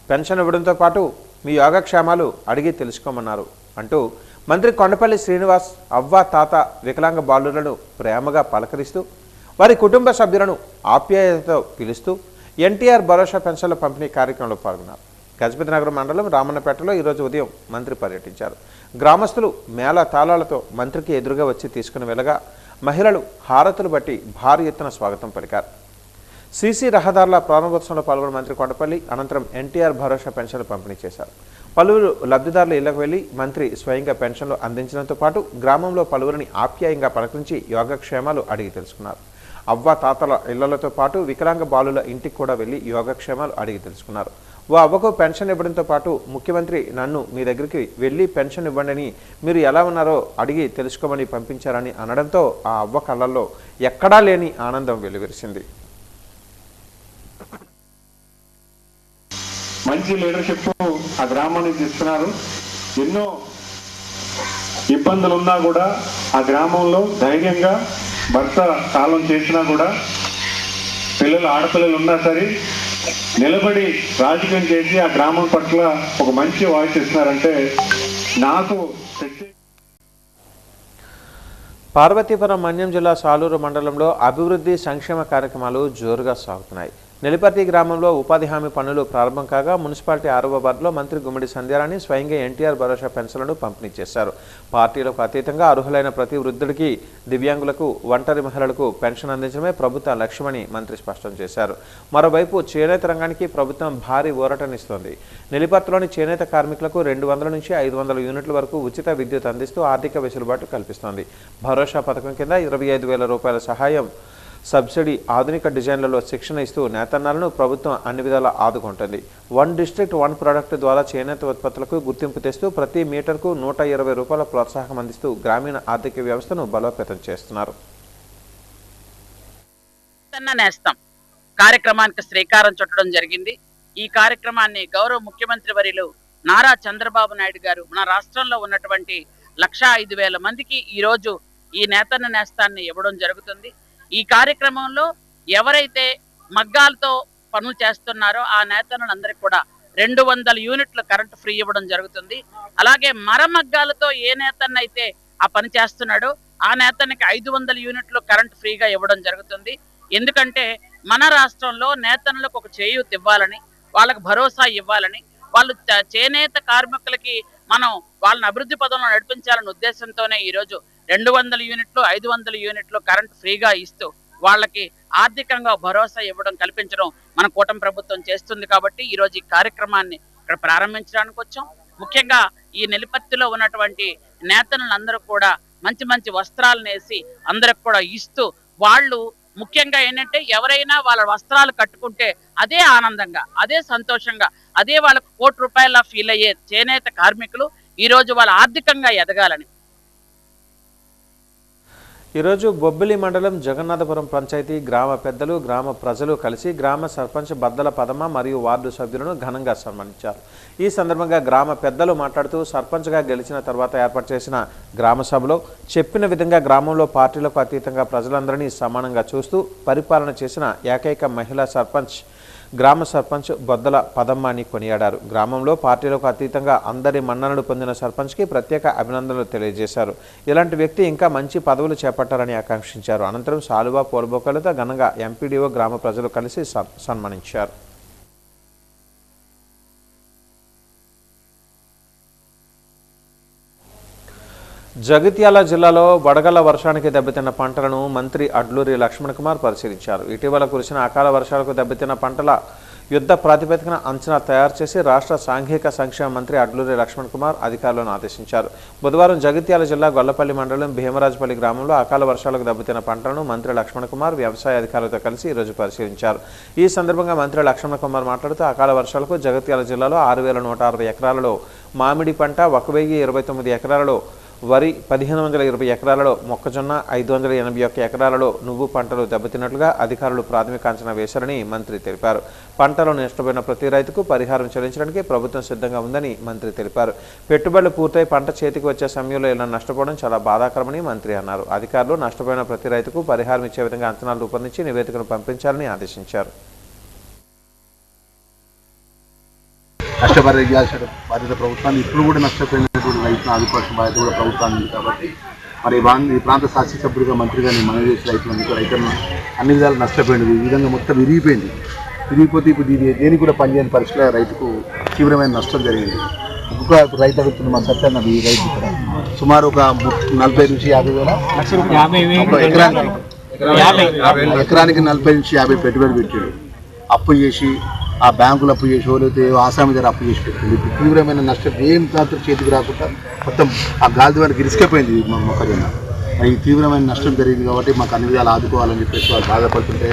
పెన్షన్ ఇవ్వడంతో పాటు మీ యోగక్షేమాలు అడిగి తెలుసుకోమన్నారు అంటూ మంత్రి కొండపల్లి శ్రీనివాస్ అవ్వ, తాత, వికలాంగ బాలులను ప్రేమగా పలకరిస్తూ వారి కుటుంబ సభ్యులను ఆప్యాయతతో పిలుస్తూ ఎన్టీఆర్ భరోసా పెన్షన్ల పంపిణీ కార్యక్రమంలో పాల్గొన్నారు. గజపతి నగరం మండలం రామన్నపేటలో ఈరోజు ఉదయం మంత్రి పర్యటించారు. గ్రామస్తులు మేళ తాళాలతో మంత్రికి ఎదురుగా వచ్చి తీసుకుని వెళ్ళగా మహిళలు హారతులు బట్టి భారీ ఎత్తున స్వాగతం పలికారు. సీసీ రహదారుల ప్రారంభోత్సవంలో పాల్గొన్న మంత్రి కొండపల్లి అనంతరం ఎన్టీఆర్ భరోసా పెన్షన్లు పంపిణీ చేశారు. పలువురు లబ్ధిదారుల ఇళ్లకు వెళ్లి మంత్రి స్వయంగా పెన్షన్లు అందించడంతో పాటు గ్రామంలో పలువురిని ఆప్యాయంగా పలకరించి యోగక్షేమాలు అడిగి తెలుసుకున్నారు. అవ్వ తాతల ఇళ్లతో పాటు వికలాంగ బాలుల ఇంటికి కూడా వెళ్లి యోగక్షేమాలు అడిగి తెలుసుకున్నారు. ఓ అవ్వకు పెన్షన్ ఇవ్వడంతో పాటు ముఖ్యమంత్రి నన్ను మీ దగ్గరికి వెళ్ళి పెన్షన్ ఇవ్వండి, మీరు ఎలా ఉన్నారో అడిగి తెలుసుకోమని పంపించారని అనడంతో ఆ అవ్వ కళ్ళల్లో ఎక్కడా లేని ఆనందం వెలువరిసింది.
మంచి లీడర్షిప్ ఆ గ్రామానికి ఇస్తున్నారు. ఎన్నో ఇబ్బందులు ఉన్నా కూడా ఆ గ్రామంలో ధైర్యంగా భర్త కాలం చేసినా కూడా ఆడపిల్లలు ఉన్నా సరే నిలబడి రాజకీయం చేసి ఆ గ్రామం పట్ల ఒక మంచి వాయిస్ ఇస్తున్నారంటే నాకు.
పార్వతీపురం మన్యం జిల్లా సాలూరు మండలంలో అభివృద్ధి సంక్షేమ కార్యక్రమాలు జోరుగా సాగుతున్నాయి. నెలిపర్తి గ్రామంలో ఉపాధి హామీ పనులు ప్రారంభం కాగా మున్సిపాలిటీ 6వ వార్డులో మంత్రి గుమ్మడి సంధ్యారాణి స్వయంగా ఎన్టీఆర్ భరోసా పెన్షన్లను పంపిణీ చేశారు. పార్టీలకు అతీతంగా అర్హులైన ప్రతి వృద్ధుడికి, దివ్యాంగులకు, ఒంటరి మహిళలకు పెన్షన్ అందించడమే ప్రభుత్వ లక్ష్యమని మంత్రి స్పష్టం చేశారు. మరోవైపు చేనేత రంగానికి ప్రభుత్వం భారీ ఊరటనిస్తోంది. నెలిపర్తిలోని చేనేత కార్మికులకు 200 నుంచి 500 యూనిట్ల వరకు ఉచిత విద్యుత్ అందిస్తూ ఆర్థిక వెసులుబాటు కల్పిస్తోంది. భరోసా పథకం కింద 25,000 రూపాయల సహాయం, సబ్సిడీ, ఆధునిక డిజైన్లలో శిక్షణ ఇస్తూ నేతన్నలను ప్రభుత్వం అన్ని విధాలా ఆదుకుంటుంది. 1 డిస్ట్రిక్ట్ 1 ప్రోడక్ట్ ద్వారా చేనేత ఉత్పత్తులకు గుర్తింపు తెస్తూ ప్రతి మీటర్కు 120 రూపాయల ప్రోత్సాహం అందిస్తూ గ్రామీణ ఆర్థిక వ్యవస్థను బలోపేతం చేస్తున్నారు.
నేస్తం కార్యక్రమానికి శ్రీకారం చుట్టడం జరిగింది. ఈ కార్యక్రమాన్ని గౌరవ ముఖ్యమంత్రి వర్యులు నారా చంద్రబాబు నాయుడు గారు మన రాష్ట్రంలో ఉన్నటువంటి 1,05,000 మందికి ఈరోజు ఈ నేతన్న నేస్తాన్ని ఇవ్వడం జరుగుతుంది. ఈ కార్యక్రమంలో ఎవరైతే మగ్గాలతో పనులు చేస్తున్నారో ఆ నేతలందరికీ కూడా 200 యూనిట్ల కరెంటు ఫ్రీ ఇవ్వడం జరుగుతుంది. అలాగే మరమగ్గాలతో ఏ నేతన్నైతే ఆ పని చేస్తున్నాడు. ఆ నేతనికి 500 యూనిట్లు కరెంట్ ఫ్రీగా ఇవ్వడం జరుగుతుంది. ఎందుకంటే మన రాష్ట్రంలో నేతలకు ఒక చేయూత ఇవ్వాలని, వాళ్ళకి భరోసా ఇవ్వాలని, వాళ్ళు చేనేత కార్మికులకి మనం వాళ్ళని అభివృద్ధి పదంలో నడిపించాలనే ఉద్దేశంతోనే ఈరోజు 200 యూనిట్లు 500 యూనిట్లు కరెంట్ ఫ్రీగా ఇస్తూ వాళ్ళకి ఆర్థికంగా భరోసా ఇవ్వడం కల్పించడం మన కూటమి ప్రభుత్వం చేస్తుంది. కాబట్టి ఈరోజు ఈ కార్యక్రమాన్ని ఇక్కడ ప్రారంభించడానికి వచ్చాం. ముఖ్యంగా ఈ నిలపత్తిలో ఉన్నటువంటి నేతలందరూ కూడా మంచి మంచి వస్త్రాలు నేసి అందరికి కూడా ఇస్తూ, వాళ్ళు ముఖ్యంగా ఏంటంటే ఎవరైనా వాళ్ళ వస్త్రాలు కట్టుకుంటే అదే ఆనందంగా, అదే సంతోషంగా, అదే వాళ్ళకు ₹1,00,00,000 ఫీల్ అయ్యే చేనేత కార్మికులు ఈరోజు వాళ్ళ ఆర్థికంగా ఎదగాలని.
ఈరోజు బొబ్బిలి మండలం జగన్నాథపురం పంచాయతీ గ్రామ పెద్దలు, గ్రామ ప్రజలు కలిసి గ్రామ సర్పంచ్ బద్దల పదమ మరియు వార్డు సభ్యులను ఘనంగా సన్మానించారు. ఈ సందర్భంగా గ్రామ పెద్దలు మాట్లాడుతూ సర్పంచ్గా గెలిచిన తర్వాత ఏర్పాటు చేసిన గ్రామ సభలో చెప్పిన విధంగా గ్రామంలో పార్టీలకు అతీతంగా ప్రజలందరినీ సమానంగా చూస్తూ పరిపాలన చేసిన ఏకైక మహిళా సర్పంచ్ గ్రామ సర్పంచ్ బొద్దల పదమ్మ అని కొనియాడారు. గ్రామంలో పార్టీలకు అతీతంగా అందరి మన్ననలు పొందిన సర్పంచ్కి ప్రత్యేక అభినందనలు తెలియజేశారు. ఇలాంటి వ్యక్తి ఇంకా మంచి పదవులు చేపట్టాలని ఆకాంక్షించారు. అనంతరం సాలువా పూలబొక్కలతో ఘనంగా ఎంపీడీఓ గ్రామ ప్రజలు కలిసి సన్మానించారు. జగిత్యాల జిల్లాలో వడగళ్ల వర్షానికి దెబ్బతిన్న పంటలను మంత్రి అడ్లూరి లక్ష్మణ్ కుమార్ పరిశీలించారు. ఇటీవల కురిసిన అకాల వర్షాలకు దెబ్బతిన్న పంటల యుద్ధ ప్రాతిపదికన అంచనా తయారు చేసి రాష్ట్ర సాంఘిక సంక్షేమ మంత్రి అడ్లూరి లక్ష్మణ్ కుమార్ అధికారులను ఆదేశించారు. బుధవారం జగిత్యాల జిల్లా గొల్లపల్లి మండలం భీమరాజపల్లి గ్రామంలో అకాల వర్షాలకు దెబ్బతిన్న పంటలను మంత్రి లక్ష్మణ్ కుమార్ వ్యవసాయ అధికారులతో కలిసి ఈరోజు పరిశీలించారు. ఈ సందర్భంగా మంత్రి లక్ష్మణ్ కుమార్ మాట్లాడుతూ అకాల వర్షాలకు జగిత్యాల జిల్లాలో 6,160 ఎకరాలలో మామిడి పంట, 1,029 ఎకరాలలో వరి, 1,520 ఎకరాలలో మొక్కజొన్న, 581 ఎకరాలలో నువ్వు పంటలు దెబ్బతిన్నట్లుగా అధికారులు ప్రాథమిక అంచనా వేశారని మంత్రి తెలిపారు. పంటలు నష్టపోయిన ప్రతి రైతుకు పరిహారం చెల్లించడానికి ప్రభుత్వం సిద్ధంగా ఉందని మంత్రి తెలిపారు. పెట్టుబడులు పూర్తయి పంట చేతికి వచ్చే సమయంలో ఇలా నష్టపోవడం చాలా బాధాకరమని మంత్రి అన్నారు. అధికారులు నష్టపోయిన ప్రతి రైతుకు పరిహారం ఇచ్చే విధంగా అంచనాలు రూపొందించి నివేదికను పంపించాలని ఆదేశించారు.
నష్టపరిహార బాధ్యత ప్రభుత్వాన్ని, ఇప్పుడు కూడా నష్టపోయినటువంటి రైతులను ఆదుకోవాల్సిన బాధ్యత కూడా ప్రభుత్వాన్ని ఉంది. కాబట్టి మరి ఈ ప్రాంత శాసనసభ్యుడిగా మంత్రిగా నేను మనవి చేసే రైతులను అన్ని విధాలు నష్టపోయింది. ఈ విధంగా మొత్తం విరిగిపోతే ఇప్పుడు దేనికి కూడా పనిచేయని పరిస్థితిలో రైతుకు తీవ్రమైన నష్టం జరిగింది. ఇంకా రైతు అడుగుతున్న మా సత్యాన్న ఈ రైతు ఇక్కడ సుమారు ఒక 40 నుంచి 50 వేల ఎకరానికి 40 నుంచి 50 పెట్టుబడి పెట్టాడు. అప్పు చేసి ఆ బ్యాంకులు అప్పు చేసి, లేకపోతే ఆసామి దగ్గర అప్పు చేసి పెట్టింది. ఇప్పుడు తీవ్రమైన నష్టం ఏం మాత్రం చేతికి రాకుండా మొత్తం ఆ గాలి ద్వారా గిరిసిపోయింది మొక్కజొన్న. ఈ తీవ్రమైన నష్టం జరిగింది కాబట్టి మాకు అన్ని విధాలు ఆదుకోవాలని చెప్పేసి వాళ్ళు బాధపడుతుంటే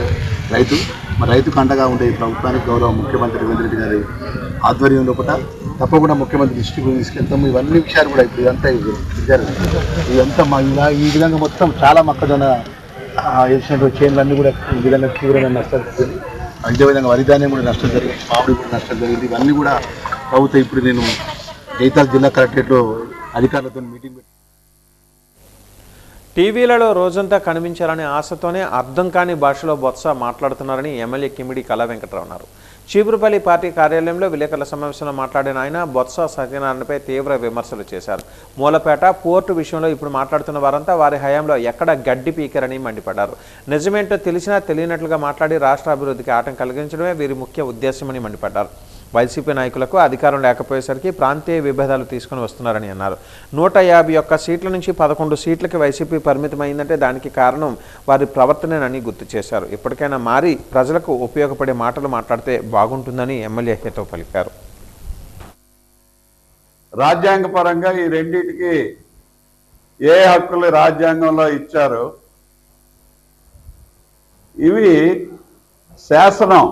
రైతుకు అండగా ఉండే ఈ ప్రభుత్వానికి గౌరవ ముఖ్యమంత్రి రేవంత్ రెడ్డి గారి ఆధ్వర్యంలో కూడా తప్పకుండా ముఖ్యమంత్రి దృష్టికి తీసుకెళ్తాము. ఇవన్నీ విషయాలు కూడా ఇప్పుడు ఇదంతా ఈ విధంగా మొత్తం చాలా మొక్కజొన్న వేసినటువంటి చేనులన్నీ కూడా ఈ విధంగా తీవ్రమైన నష్టాలు జరిగింది. అదేవిధంగా వరిధాన్యం కూడా నష్టం జరిగింది, మామిడి కూడా నష్టం జరిగింది. ఇవన్నీ కూడా ప్రభుత్వం ఇప్పుడు నేను జైతాల్ జిల్లా కలెక్టరేట్లో అధికారులతో మీటింగ్ పెట్టి
టీవీలలో రోజంతా కనిపించాలనే ఆశతోనే అర్థం కాని భాషలో బొత్స మాట్లాడుతున్నారని ఎమ్మెల్యే కిమిడి కళా వెంకటరావు అన్నారు. చీపురుపల్లి పార్టీ కార్యాలయంలో విలేకరుల సమావేశంలో మాట్లాడిన ఆయన బొత్స సత్యనారాయణపై తీవ్ర విమర్శలు చేశారు. మూలపేట పోర్టు విషయంలో ఇప్పుడు మాట్లాడుతున్న వారంతా వారి హయాంలో ఎక్కడ గడ్డి పీకారని మండిపడ్డారు. నిజమేంటో తెలిసినా తెలియనట్లుగా మాట్లాడి రాష్ట్ర అభివృద్ధికి ఆటం కలిగించడమే వీరి ముఖ్య ఉద్దేశమని మండిపడ్డారు. వైసీపీ నాయకులకు అధికారం లేకపోయేసరికి ప్రాంతీయ విభేదాలు తీసుకుని వస్తున్నారని అన్నారు. 151 సీట్ల నుంచి 11 సీట్లకి వైసీపీ పరిమితమైందంటే దానికి కారణం వారి ప్రవర్తనేనని గుర్తు చేశారు. ఇప్పటికైనా మారి ప్రజలకు ఉపయోగపడే మాటలు మాట్లాడితే బాగుంటుందని ఎమ్మెల్యే హితవు పలికారు.
రాజ్యాంగపరంగా ఈ రెండింటికి ఏ హక్కులు రాజ్యాంగంలో ఇచ్చారో ఇవి శాసనం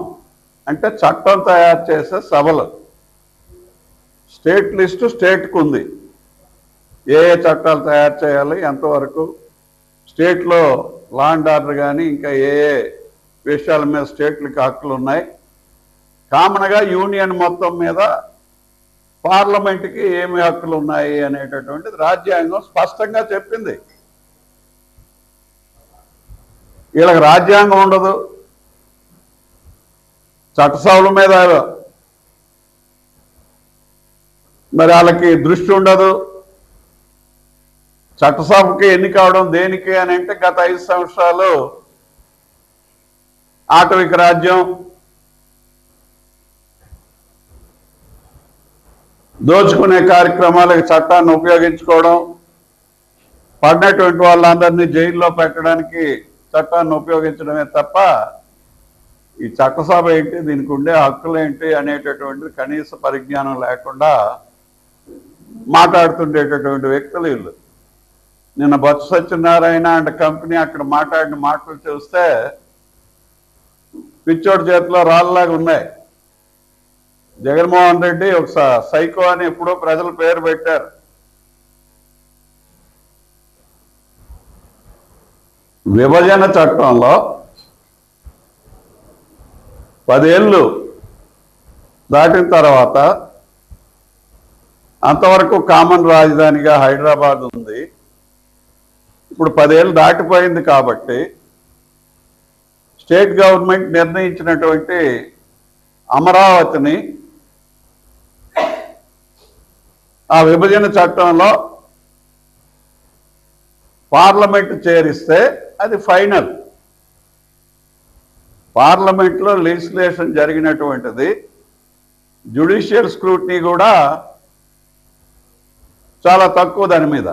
అంటే చట్టం తయారు చేసే సభలు. స్టేట్ లిస్టు స్టేట్కు ఉంది. ఏ చట్టాలు తయారు చేయాలి, ఎంతవరకు స్టేట్లో లా అండ్ ఆర్డర్ కానీ ఇంకా ఏ విషయాల మీద స్టేట్లకి హక్కులు ఉన్నాయి. కామన్గా యూనియన్ మొత్తం మీద పార్లమెంట్కి ఏమి హక్కులు ఉన్నాయి అనేటటువంటిది రాజ్యాంగం స్పష్టంగా చెప్పింది. వీళ్ళకి రాజ్యాంగం ఉండదు, చట్టసభల మీద మరి వాళ్ళకి దృష్టి ఉండదు. చట్టసభకి ఎన్నిక అవడం దేనికి అని అంటే గత 5 సంవత్సరాలు ఆటవిక రాజ్యం, దోచుకునే కార్యక్రమాలకు చట్టాన్ని ఉపయోగించుకోవడం, పడినటువంటి వాళ్ళందరినీ జైల్లో పెట్టడానికి చట్టాన్ని ఉపయోగించడమే తప్ప ఈ చట్టసభ ఏంటి, దీనికి ఉండే హక్కులు ఏంటి అనేటటువంటి కనీస పరిజ్ఞానం లేకుండా మాట్లాడుతుండేటటువంటి వ్యక్తులు వీళ్ళు. నిన్న బొత్స సత్యనారాయణ అండ్ కంపెనీ అక్కడ మాట్లాడిన మాటలు చూస్తే పిచ్చోడి చేతిలో రాళ్ళలాగా ఉన్నాయి. జగన్మోహన్ రెడ్డి ఒక సైకో అని ఎప్పుడో ప్రజలు పేరు పెట్టారు. విభజన చట్టంలో 10 ఏళ్ళు దాటిన తర్వాత అంతవరకు కామన్ రాజధానిగా హైదరాబాద్ ఉంది. ఇప్పుడు 10 ఏళ్ళు దాటిపోయింది కాబట్టి స్టేట్ గవర్నమెంట్ నిర్ణయించినటువంటి అమరావతిని ఆ విభజన చట్టంలో పార్లమెంట్ చేరిస్తే అది ఫైనల్. పార్లమెంట్లో లెజిస్లేషన్ జరిగినటువంటిది, జ్యుడిషియల్ స్క్రూటినీ కూడా చాలా తక్కువ దాని మీద.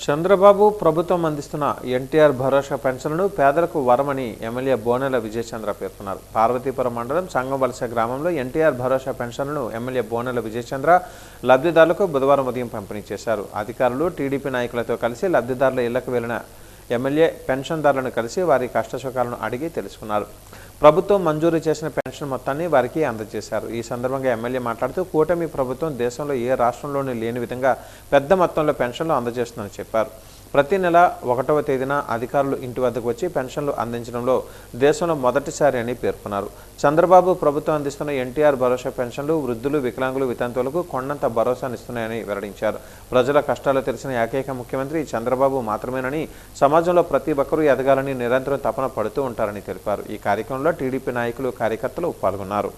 చంద్రబాబు ప్రభుత్వం అందిస్తున్న ఎన్టీఆర్ భరోసా పెన్షన్లను పేదలకు వరమని ఎమ్మెల్యే బోనెల విజయచంద్ర పేర్కొన్నారు. పార్వతీపురం మండలం సంగంవలస గ్రామంలో ఎన్టీఆర్ భరోసా పెన్షన్లను ఎమ్మెల్యే బోనెల విజయచంద్ర లబ్ధిదారులకు బుధవారం ఉదయం పంపిణీ చేశారు. అధికారులు, టీడీపీ నాయకులతో కలిసి లబ్ధిదారుల ఇళ్లకు వెళ్లిన ఎమ్మెల్యే పెన్షన్దారులను కలిసి వారి కష్టసుఖాలను అడిగి తెలుసుకున్నారు. ప్రభుత్వం మంజూరు చేసిన పెన్షన్ మొత్తాన్ని వారికి అందజేశారు. ఈ సందర్భంగా ఎమ్మెల్యే మాట్లాడుతూ కూటమి ప్రభుత్వం దేశంలో ఏ రాష్ట్రంలోనూ లేని విధంగా పెద్ద మొత్తంలో పెన్షన్లు అందజేస్తుందని చెప్పారు. ప్రతి నెల 1వ తేదీన అధికారులు ఇంటి వద్దకు వచ్చి పెన్షన్లు అందించడంలో దేశంలో మొదటిసారి అని పేర్కొన్నారు. చంద్రబాబు ప్రభుత్వం అందిస్తున్న ఎన్టీఆర్ భరోసా పెన్షన్లు వృద్ధులు, వికలాంగులు, వితంతువులకు కొండంత భరోసానిస్తున్నాయని వెల్లడించారు. ప్రజల కష్టాలు తెలిసిన ఏకైక ముఖ్యమంత్రి చంద్రబాబు మాత్రమేనని, సమాజంలో ప్రతి ఒక్కరూ ఎదగాలని నిరంతరం తపన పడుతూ ఉంటారని తెలిపారు. ఈ కార్యక్రమంలో టీడీపీ నాయకులు, కార్యకర్తలు పాల్గొన్నారు.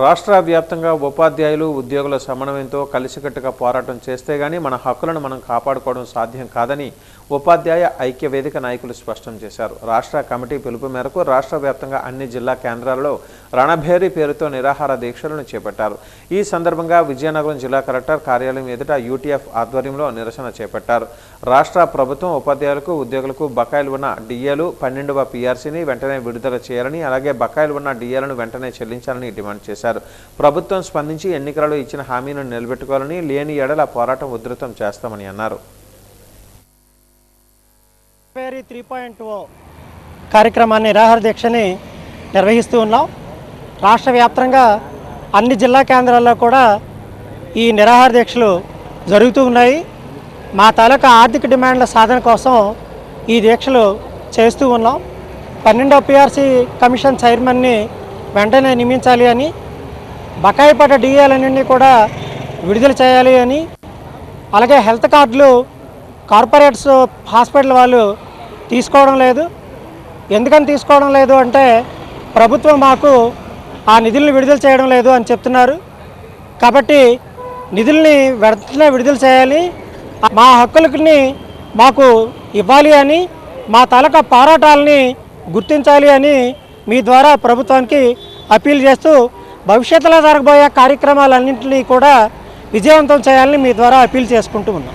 రాష్ట్ర వ్యాప్తంగా ఉపాధ్యాయులు, ఉద్యోగుల సమన్వయంతో కలిసికట్టుగా పోరాటం చేస్తే గానీ మన హక్కులను మనం కాపాడుకోవడం సాధ్యం కాదని ఉపాధ్యాయ ఐక్య వేదిక నాయకులు స్పష్టం చేశారు. రాష్ట్ర కమిటీ పిలుపు మేరకు రాష్ట్ర వ్యాప్తంగా అన్ని జిల్లా కేంద్రాల్లో రణభేరి పేరుతో నిరాహార దీక్షలను చేపట్టారు. ఈ సందర్భంగా విజయనగరం జిల్లా కలెక్టర్ కార్యాలయం ఎదుట యూటీఎఫ్ ఆధ్వర్యంలో నిరసన చేపట్టారు. రాష్ట్ర ప్రభుత్వం ఉపాధ్యాయులకు, ఉద్యోగులకు బకాయిలు ఉన్న డిఏలు 12వ పీఆర్సీని వెంటనే విడుదల చేయాలని, అలాగే బకాయిలు ఉన్న డిఏలను వెంటనే చెల్లించాలని డిమాండ్ చేశారు. ప్రభుత్వం స్పందించి ఎన్నికలలో ఇచ్చిన హామీలను నిలబెట్టుకోవాలని, లేని ఎడల పోరాటం ఉధృతం చేస్తామని అన్నారు.
3.0 కార్యక్రమాన్ని నిరాహార దీక్షని నిర్వహిస్తూ ఉన్నాం. రాష్ట్ర వ్యాప్తంగా అన్ని జిల్లా కేంద్రాల్లో కూడా ఈ నిరాహార దీక్షలు జరుగుతూ ఉన్నాయి. మా తాలూకా ఆర్థిక డిమాండ్ల సాధన కోసం ఈ దీక్షలు చేస్తూ ఉన్నాం. 12వ పీఆర్సీ కమిషన్ చైర్మన్ని వెంటనే నియమించాలి అని, బకాయి పడ్డ డిఏలన్నీ కూడా విడుదల చేయాలి అని, అలాగే హెల్త్ కార్డులు కార్పొరేట్స్ హాస్పిటల్ వాళ్ళు తీసుకోవడం లేదు. ఎందుకని తీసుకోవడం లేదు అంటే ప్రభుత్వం మాకు ఆ నిధులను విడుదల చేయడం లేదు అని చెప్తున్నారు. కాబట్టి నిధుల్ని వెంటనే విడుదల చేయాలి, మా హక్కులని మాకు ఇవ్వాలి అని, మా తాలూకా పోరాటాలని గుర్తించాలి అని మీ ద్వారా ప్రభుత్వానికి అప్పీల్ చేస్తూ భవిష్యత్తులో జరగబోయే కార్యక్రమాలన్నింటినీ కూడా విజయవంతం చేయాలని మీ ద్వారా అప్పీల్ చేసుకుంటూ ఉన్నాం.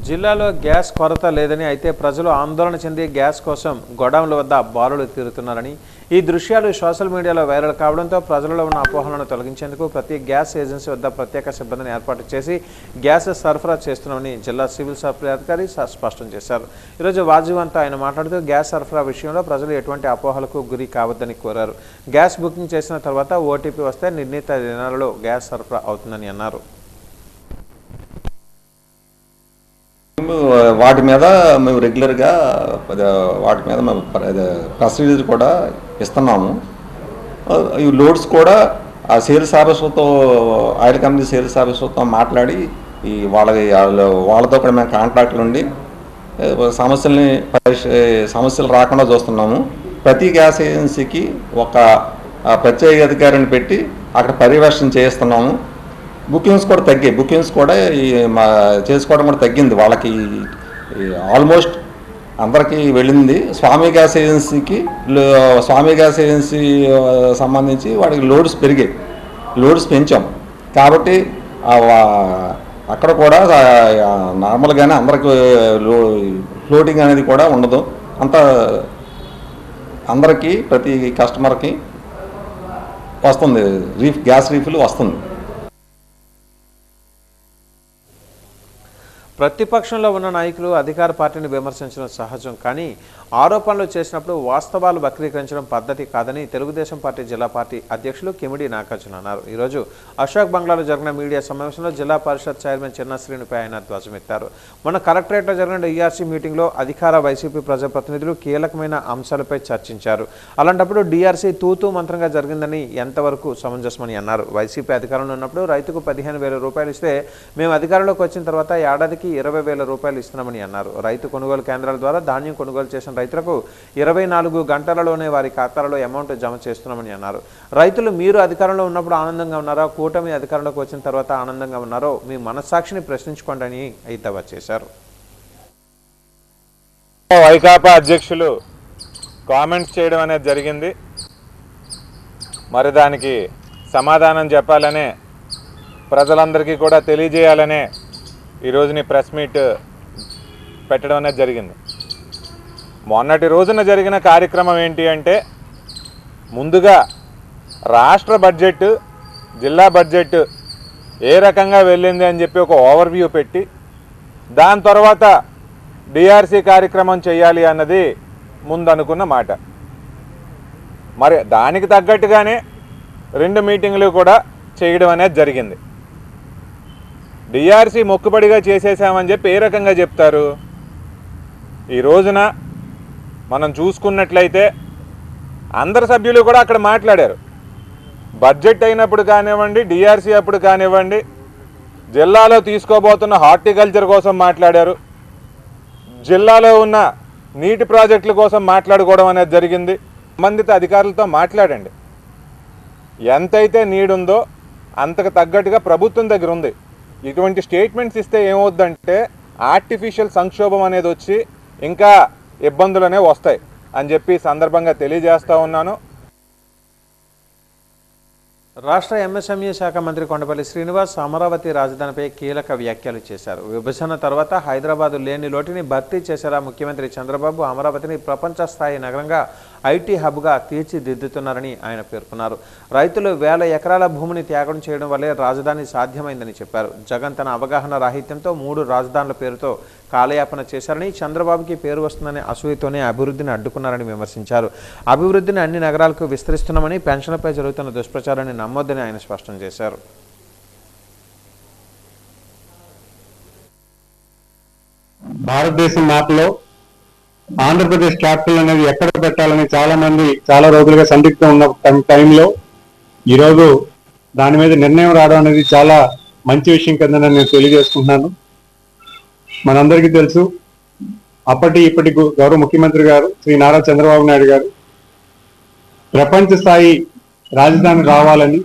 జిల్లాలో గ్యాస్ కొరత లేదని, అయితే ప్రజలు ఆందోళన చెంది గ్యాస్ కోసం గోడౌన్ల వద్ద బారులు తీరుతున్నారని, ఈ దృశ్యాలు సోషల్ మీడియాలో వైరల్ కావడంతో ప్రజలలో ఉన్న అపోహలను తొలగించేందుకు ప్రతి గ్యాస్ ఏజెన్సీ వద్ద ప్రత్యేక సిబ్బందిని ఏర్పాటు చేసి గ్యాస్ సరఫరా చేస్తున్నామని జిల్లా సివిల్ సప్లై అధికారి స్పష్టం చేశారు. ఈరోజు వాజీవంతా ఆయన మాట్లాడుతూ గ్యాస్ సరఫరా విషయంలో ప్రజలు ఎటువంటి అపోహలకు గురి కావద్దని కోరారు. గ్యాస్ బుకింగ్ చేసిన తర్వాత ఓటీపీ వస్తే నిర్ణీత దినాలలో గ్యాస్ సరఫరా అవుతుందని అన్నారు.
వాటి మీద మేము రెగ్యులర్గా వాటి మీద మేము ప్రొసీజర్ కూడా ఇస్తున్నాము. ఈ లోడ్స్ కూడా ఆ సేల్స్ ఆఫీసర్తో, ఆయిల్ కంపెనీ సేల్స్ ఆఫీసర్తో మాట్లాడి వాళ్ళతో కూడా మేము కాంట్రాక్ట్లు ఉండి సమస్యలు రాకుండా చూస్తున్నాము. ప్రతి గ్యాస్ ఏజెన్సీకి ఒక ప్రత్యేక అధికారిని పెట్టి అక్కడ పర్యవేక్షణ చేస్తున్నాము. బుకింగ్స్ కూడా తగ్గాయి. బుకింగ్స్ కూడా చేసుకోవడం కూడా తగ్గింది. వాళ్ళకి ఆల్మోస్ట్ అందరికీ వెళ్ళింది. స్వామి గ్యాస్ ఏజెన్సీ సంబంధించి వాడికి లోడ్స్ పెరిగాయి. లోడ్స్ పెంచాం కాబట్టి అక్కడ కూడా నార్మల్గానే అందరికి ఫ్లోటింగ్ అనేది కూడా ఉండదు. అంతా అందరికీ ప్రతి కస్టమర్కి వస్తుంది, గ్యాస్ రీఫిల్ వస్తుంది.
ప్రతిపక్షంలో ఉన్న నాయకులు అధికార పార్టీని విమర్శించడం సహజం, కానీ ఆరోపణలు చేసినప్పుడు వాస్తవాలు వక్రీకరించడం పద్ధతి కాదని తెలుగుదేశం పార్టీ జిల్లా పార్టీ అధ్యక్షులు కిమిడి నాగార్జున అన్నారు. ఈరోజు అశోక్ బంగ్లాలో జరిగిన మీడియా సమావేశంలో జిల్లా పరిషత్ చైర్మన్ చిన్నశ్రీనిపై ఆయన ధ్వజమెత్తారు. మొన్న కలెక్టరేట్లో జరిగిన డిఆర్సీ మీటింగ్లో అధికార వైసీపీ ప్రజాప్రతినిధులు కీలకమైన అంశాలపై చర్చించారు. అలాంటప్పుడు డిఆర్సీ తూతూ మంత్రంగా జరిగిందని ఎంతవరకు సమంజసమని అన్నారు. వైసీపీ అధికారంలో ఉన్నప్పుడు రైతుకు 15,000 రూపాయలు ఇస్తే మేము అధికారంలోకి వచ్చిన తర్వాత ఏడాదికి 20,000 రూపాయలు ఇస్తున్నామని అన్నారు. రైతు కొనుగోలు కేంద్రాల ద్వారా ధాన్యం కొనుగోలు చేసిన రైతులకు 24 గంటలలోనే వారి ఖాతాలలో అమౌంట్ జమ చేస్తున్నామని అన్నారు. రైతులు మీరు అధికారంలో ఉన్నప్పుడు ఆనందంగా ఉన్నారో, కూటమి అధికారంలోకి వచ్చిన తర్వాత ఆనందంగా ఉన్నారో మీ మనస్సాక్షిని ప్రశ్నించుకోండి అని ఎద్దేవా చేశారు.
వైకాపా అధ్యక్షులు కామెంట్స్ చేయడం అనేది జరిగింది. మరి దానికి సమాధానం చెప్పాలనే, ప్రజలందరికీ కూడా తెలియజేయాలనే ఈరోజుని ప్రెస్ మీట్ పెట్టడం అనేది జరిగింది. మొన్నటి రోజున జరిగిన కార్యక్రమం ఏంటి అంటే, ముందుగా రాష్ట్ర బడ్జెట్, జిల్లా బడ్జెట్ ఏ రకంగా వెళ్ళింది అని చెప్పి ఒక ఓవర్వ్యూ పెట్టి, దాని తర్వాత డిఆర్సీ కార్యక్రమం చేయాలి అన్నది ముందు అనుకున్న మాట. మరి దానికి తగ్గట్టుగానే 2 మీటింగ్లు కూడా చేయడం అనేది జరిగింది. డిఆర్సీ మొక్కుబడిగా చేసేసామని చెప్పి ఏ రకంగా చెప్తారు? ఈ రోజున మనం చూసుకున్నట్లయితే అందరు సభ్యులు కూడా అక్కడ మాట్లాడారు. బడ్జెట్ అయినప్పుడు కానివ్వండి, డిఆర్సీ అప్పుడు కానివ్వండి, జిల్లాలో తీసుకోబోతున్న హార్టికల్చర్ కోసం మాట్లాడారు, జిల్లాలో ఉన్న నీటి ప్రాజెక్టుల కోసం మాట్లాడుకోవడం అనేది జరిగింది. సంబంధిత అధికారులతో మాట్లాడండి. ఎంతైతే నీడ్ ఉందో అంతకు తగ్గట్టుగా ప్రభుత్వం దగ్గర ఉంది. ఇటువంటి స్టేట్మెంట్స్ ఇస్తే ఏమవుద్దంటే ఆర్టిఫిషియల్ సంక్షోభం అనేది వచ్చి ఇంకా ఇబ్బందులనే వస్తాయి అని చెప్పి సందర్భంగా తెలియజేస్తా ఉన్నాను.
రాష్ట్ర ఎంఎస్ఎంఈ శాఖ మంత్రి కొండపల్లి శ్రీనివాస్ అమరావతి రాజధానిపై కీలక వ్యాఖ్యలు చేశారు. విభజన తర్వాత హైదరాబాదు లేని లోటుని భర్తీ చేశారా ముఖ్యమంత్రి చంద్రబాబు అమరావతిని ప్రపంచ స్థాయి నగరంగా ఐటీ హబ్గా తీర్చిదిద్దుతున్నారని ఆయన పేర్కొన్నారు. రైతులు 1000 ఎకరాల భూమిని త్యాగం చేయడం వల్లే రాజధాని సాధ్యమైందని చెప్పారు. జగన్ తన అవగాహన రాహిత్యంతో 3 రాజధానుల పేరుతో కాలయాపన చేశారని, చంద్రబాబుకి పేరు వస్తుందనే అసూయతోనే అభివృద్ధిని అడ్డుకున్నారని విమర్శించారు. అభివృద్ధిని అన్ని నగరాలకు విస్తరిస్తున్నామని, పెన్షన్లపై జరుగుతున్న దుష్ప్రచారాన్ని నమ్మొద్దని ఆయన స్పష్టం చేశారు.
భారతదేశం మ్యాప్లో ఆంధ్రప్రదేశ్ క్యాపిటల్ అనేది ఎక్కడ పెట్టాలని చాలా మంది చాలా రోజులుగా సందిగ్ధం ఉన్న టైంలో ఈరోజు దాని మీద నిర్ణయం రావడం అనేది చాలా మంచి విషయం కింద నేను తెలియజేసుకుంటున్నాను. మనందరికీ తెలుసు, ఇప్పటి గౌరవ ముఖ్యమంత్రి గారు శ్రీ నారా చంద్రబాబు నాయుడు గారు ప్రపంచ స్థాయి రాజధాని రావాలని,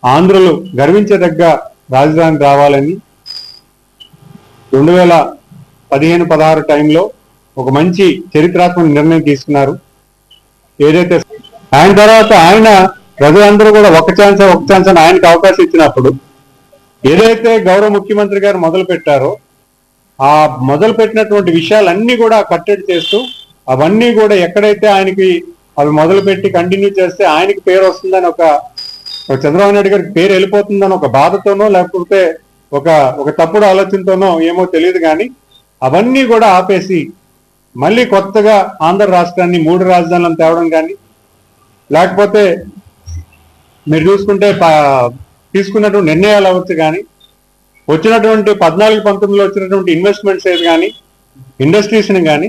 ఆంధ్రులు గర్వించదగ్గ రాజధాని రావాలని 2015-16 టైంలో ఒక మంచి చరిత్రాత్మక నిర్ణయం తీసుకున్నారు. ఏదైతే ఆయన తర్వాత ఆయన ప్రజలందరూ కూడా ఒక ఛాన్స్ అని ఆయనకు అవకాశం ఇచ్చినప్పుడు ఏదైతే గౌరవ ముఖ్యమంత్రి గారు మొదలు పెట్టారో ఆ మొదలు పెట్టినటువంటి విషయాలన్నీ కూడా కట్టడి చేస్తూ, అవన్నీ కూడా ఎక్కడైతే ఆయనకి అవి మొదలుపెట్టి కంటిన్యూ చేస్తే ఆయనకి పేరు వస్తుందని ఒక చంద్రబాబు నాయుడు గారికి పేరు వెళ్ళిపోతుందని ఒక బాధతోనో లేకపోతే ఒక తప్పుడు ఆలోచనతోనో ఏమో తెలియదు, కానీ అవన్నీ కూడా ఆపేసి మళ్ళీ కొత్తగా ఆంధ్ర రాష్ట్రాన్ని 3 రాజధానులను తేవడం కానీ, లేకపోతే మీరు చూసుకుంటే తీసుకున్నటువంటి నిర్ణయాలు అవ్వచ్చు, కానీ వచ్చినటువంటి 14-19లో వచ్చినటువంటి ఇన్వెస్ట్మెంట్స్ ఏది కానీ, ఇండస్ట్రీస్ని కానీ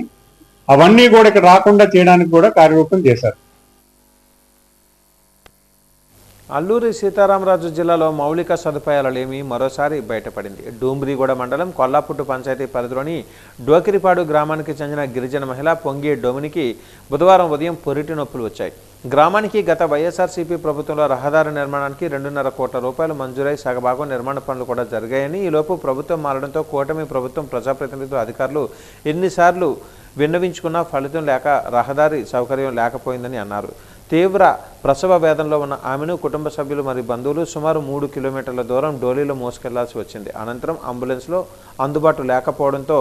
అవన్నీ కూడా ఇక్కడ రాకుండా చేయడానికి కూడా కార్యరూపం చేశారు.
అల్లూరి సీతారామరాజు జిల్లాలో మౌలిక సదుపాయాలు లేమి మరోసారి బయటపడింది. డూంబ్రిగూడ మండలం కొల్లాపుట్టు పంచాయతీ పరిధిలోని డోకిరిపాడు గ్రామానికి చెందిన గిరిజన మహిళ పొంగి డొమినికి బుధవారం ఉదయం పొరిటి నొప్పులు వచ్చాయి. గ్రామానికి గత వైఎస్ఆర్సీపీ ప్రభుత్వంలో రహదారి నిర్మాణానికి 2.5 కోట్ల రూపాయలు మంజూరై సగభాగం నిర్మాణ పనులు కూడా జరిగాయని, ఈలోపు ప్రభుత్వం మారడంతో కూటమి ప్రభుత్వం ప్రజాప్రతినిధులు అధికారులు ఎన్నిసార్లు విన్నవించుకున్నా ఫలితం లేక రహదారి సౌకర్యం లేకపోయిందని అన్నారు. తీవ్ర ప్రసవ వేదనలో ఉన్న ఆమెను కుటుంబ సభ్యులు మరియు బంధువులు సుమారు 3 కిలోమీటర్ల దూరం డోలీలో మోసుకెళ్లాల్సి వచ్చింది. అనంతరం అంబులెన్స్లో అందుబాటు లేకపోవడంతో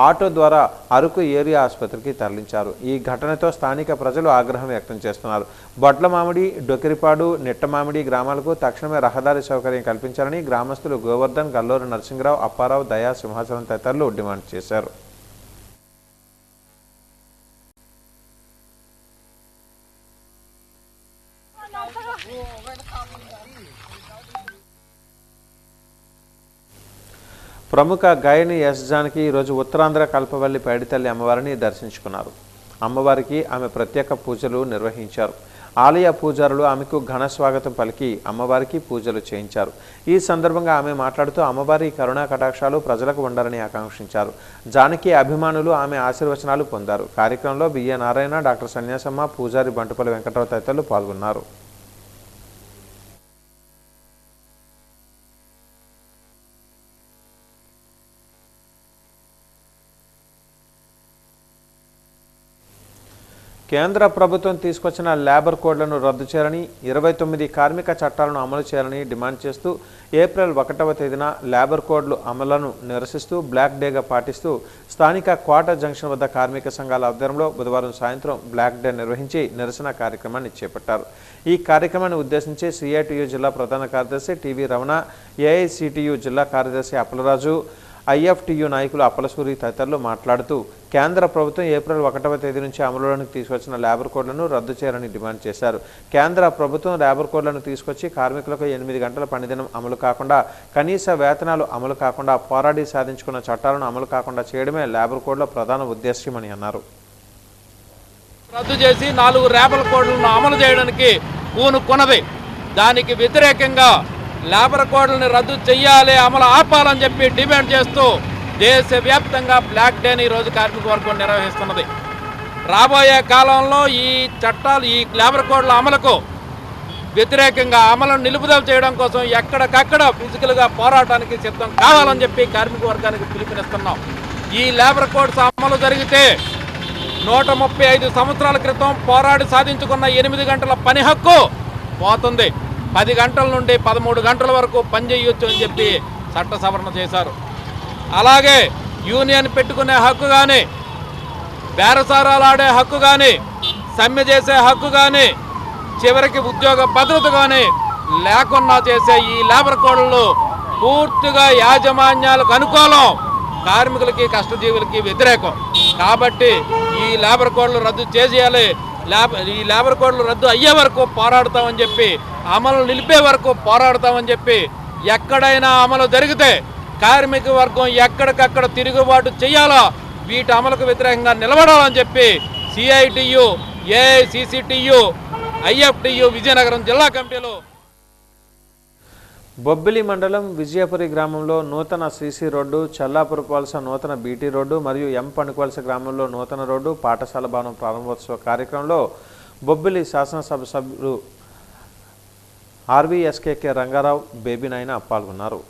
ఆటో ద్వారా అరకు ఏరియా ఆసుపత్రికి తరలించారు. ఈ ఘటనతో స్థానిక ప్రజలు ఆగ్రహం వ్యక్తం చేస్తున్నారు. బొడ్లమామిడి, డొకిరిపాడు, నిట్టమామిడి గ్రామాలకు తక్షణమే రహదారి సౌకర్యం కల్పించాలని గ్రామస్తులు గోవర్ధన్, గల్లూరు నరసింహరావు, అప్పారావు, దయా, సింహాచలం తదితరులు డిమాండ్ చేశారు. ప్రముఖ గాయని ఎస్ జానకి ఈరోజు ఉత్తరాంధ్ర కల్పవల్లి పైడితల్లి అమ్మవారిని దర్శించుకున్నారు. అమ్మవారికి ఆమె ప్రత్యేక పూజలు నిర్వహించారు. ఆలయ పూజారులు ఆమెకు ఘన స్వాగతం పలికి అమ్మవారికి పూజలు చేయించారు. ఈ సందర్భంగా ఆమె మాట్లాడుతూ అమ్మవారి కరుణా కటాక్షాలు ప్రజలకు ఉండాలని ఆకాంక్షించారు. జానకి అభిమానులు ఆమె ఆశీర్వచనాలు పొందారు. కార్యక్రమంలో బిఏ నారాయణ, డాక్టర్ సన్యాసమ్మ, పూజారి బంటుపల్లి వెంకటరావు తదితరులు పాల్గొన్నారు. కేంద్ర ప్రభుత్వం తీసుకొచ్చిన లేబర్ కోడ్లను రద్దు చేయాలని, 29 కార్మిక చట్టాలను అమలు చేయాలని డిమాండ్ చేస్తూ ఏప్రిల్ 1వ తేదీన లేబర్ కోడ్లు అమలును నిరసిస్తూ బ్లాక్ డేగా పాటిస్తూ స్థానిక కోట జంక్షన్ వద్ద కార్మిక సంఘాల ఆధ్వర్యంలో బుధవారం సాయంత్రం బ్లాక్ డే నిర్వహించి నిరసన కార్యక్రమాన్ని చేపట్టారు. ఈ కార్యక్రమాన్ని ఉద్దేశించి సిఐటియు జిల్లా ప్రధాన కార్యదర్శి టీవీ రమణ, ఏఐసిటియు జిల్లా కార్యదర్శి అప్పలరాజు, ఐఎఫ్టియు నాయకులు అప్పలసూరి తదితరులు మాట్లాడుతూ కేంద్ర ప్రభుత్వం ఏప్రిల్ 1వ తేదీ నుంచి అమలులోకి తీసుకొచ్చిన లేబర్ కోడ్లను రద్దు చేయాలని డిమాండ్ చేశారు. కేంద్ర ప్రభుత్వం లేబర్ కోడ్లను తీసుకొచ్చి కార్మికులకు 8 గంటల పనిదినం అమలు కాకుండా, కనీస వేతనాలు అమలు కాకుండా, పోరాడి సాధించుకున్న చట్టాలను అమలు కాకుండా చేయడమే లేబర్ కోడ్ల ప్రధాన ఉద్దేశ్యమని అన్నారు.
రద్దు చేసి 4 లేబర్ కోడ్లను అమలు చేయడానికి పూనుకున్నది. దానికి వ్యతిరేకంగా లేబర్ కోడ్లను రద్దు చేయాలి, అమలు ఆపాలని చెప్పి డిమాండ్ చేస్తూ దేశవ్యాప్తంగా బ్లాక్ డేని ఈరోజు కార్మిక వర్గం నిర్వహిస్తున్నది. రాబోయే కాలంలో ఈ చట్టాలు, ఈ లేబర్ కోడ్ల అమలుకు వ్యతిరేకంగా అమలును నిలుపుదల చేయడం కోసం ఎక్కడికక్కడ ఫిజికల్గా పోరాటానికి సిద్ధం కావాలని చెప్పి కార్మిక వర్గానికి పిలుపునిస్తున్నాం. ఈ లేబర్ కోడ్స్ అమలు జరిగితే 135 సంవత్సరాల క్రితం పోరాడి సాధించుకున్న 8 గంటల పని హక్కు పోతుంది. 10 గంటల నుండి 13 గంటల వరకు పనిచేయొచ్చు అని చెప్పి చట్ట సవరణ చేశారు. అలాగే యూనియన్ పెట్టుకునే హక్కు కానీ, బేరసారాలు ఆడే హక్కు కానీ, సమ్మె చేసే హక్కు కానీ, చివరికి ఉద్యోగ భద్రత కానీ లేకుండా చేసే ఈ లేబర్ కోడ్లు పూర్తిగా యాజమాన్యాలకు అనుకూలం, కార్మికులకి కష్టజీవులకి వ్యతిరేకం. కాబట్టి ఈ లేబర్ కోడ్లు రద్దు చేసేయాలి. ఈ లేబర్ కోడ్లు రద్దు అయ్యే వరకు పోరాడతామని చెప్పి, అమలు నిలిపే వరకు పోరాడతామని చెప్పి, ఎక్కడైనా అమలు జరిగితే కార్మిక వర్గం ఎక్కడికక్కడ తిరుగుబాటు చేయాలా, వీటి అమలుకు వ్యతిరేకంగా నిలబడాలని చెప్పి సిఐటియు, ఏఐసిసిటియు, ఐఎఫ్టియు విజయనగరం జిల్లా కమిటీలు.
బొబ్బిలి మండలం విజయపురి గ్రామంలో నూతన సిసి రోడ్డు, చల్లాపురపు వలస నూతన బీటీ రోడ్డు మరియు ఎం పణుకువలస గ్రామంలో నూతన రోడ్డు, పాఠశాల భవనం ప్రారంభోత్సవ కార్యక్రమంలో బొబ్బిలి శాసనసభ సభ్యులు ఆర్వీఎస్కేకే రంగారావు, బేబీ నాయన పాల్గొన్నారు.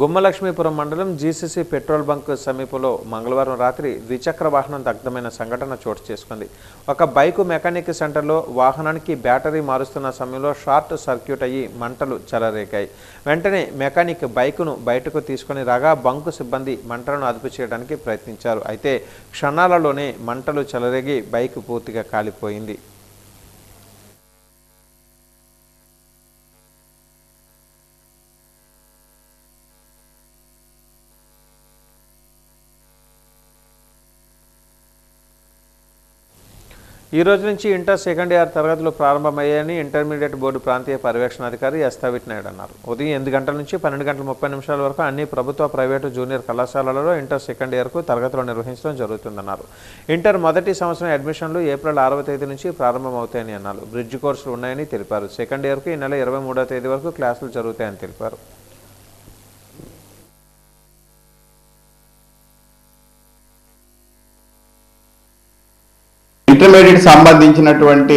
గుమ్మలక్ష్మీపురం మండలం జీసీసీ పెట్రోల్ బంక్ సమీపంలో మంగళవారం రాత్రి ద్విచక్ర వాహనం దగ్ధమైన సంఘటన చోటు చేసుకుంది. ఒక బైకు మెకానిక్ సెంటర్లో వాహనానికి బ్యాటరీ మారుస్తున్న సమయంలో షార్ట్ సర్క్యూట్ అయ్యి మంటలు చెలరేగాయి. వెంటనే మెకానిక్ బైకును బయటకు తీసుకుని రాగా బంకు సిబ్బంది మంటలను అదుపు చేయడానికి ప్రయత్నించారు. అయితే క్షణాలలోనే మంటలు చెలరేగి బైక్ పూర్తిగా కాలిపోయింది. ఈ రోజు నుంచి ఇంటర్ సెకండ్ ఇయర్ తరగతులు ప్రారంభమయ్యాయని ఇంటర్మీడియట్ బోర్డు ప్రాంతీయ పర్యవేక్షణాధికారి ఎస్ తవిట్ నాయుడు అన్నారు. ఉదయం 8 గంటల నుంచి 12 గంటల 30 నిమిషాల వరకు అన్ని ప్రభుత్వ, ప్రైవేటు, జూనియర్ కళాశాలలలో ఇంటర్ సెకండ్ ఇయర్కు తరగతులు నిర్వహించడం జరుగుతుందన్నారు. ఇంటర్ మొదటి సంవత్సరం అడ్మిషన్లు ఏప్రిల్ 6వ తేదీ నుంచి ప్రారంభమవుతాయని అన్నారు. బ్రిడ్జ్ కోర్సులు ఉన్నాయని తెలిపారు. సెకండ్ ఇయర్కు ఈ నెల 23వ తేదీ వరకు క్లాసులు జరుగుతాయని తెలిపారు.
ఇంటర్మీడియట్ సంబంధించినటువంటి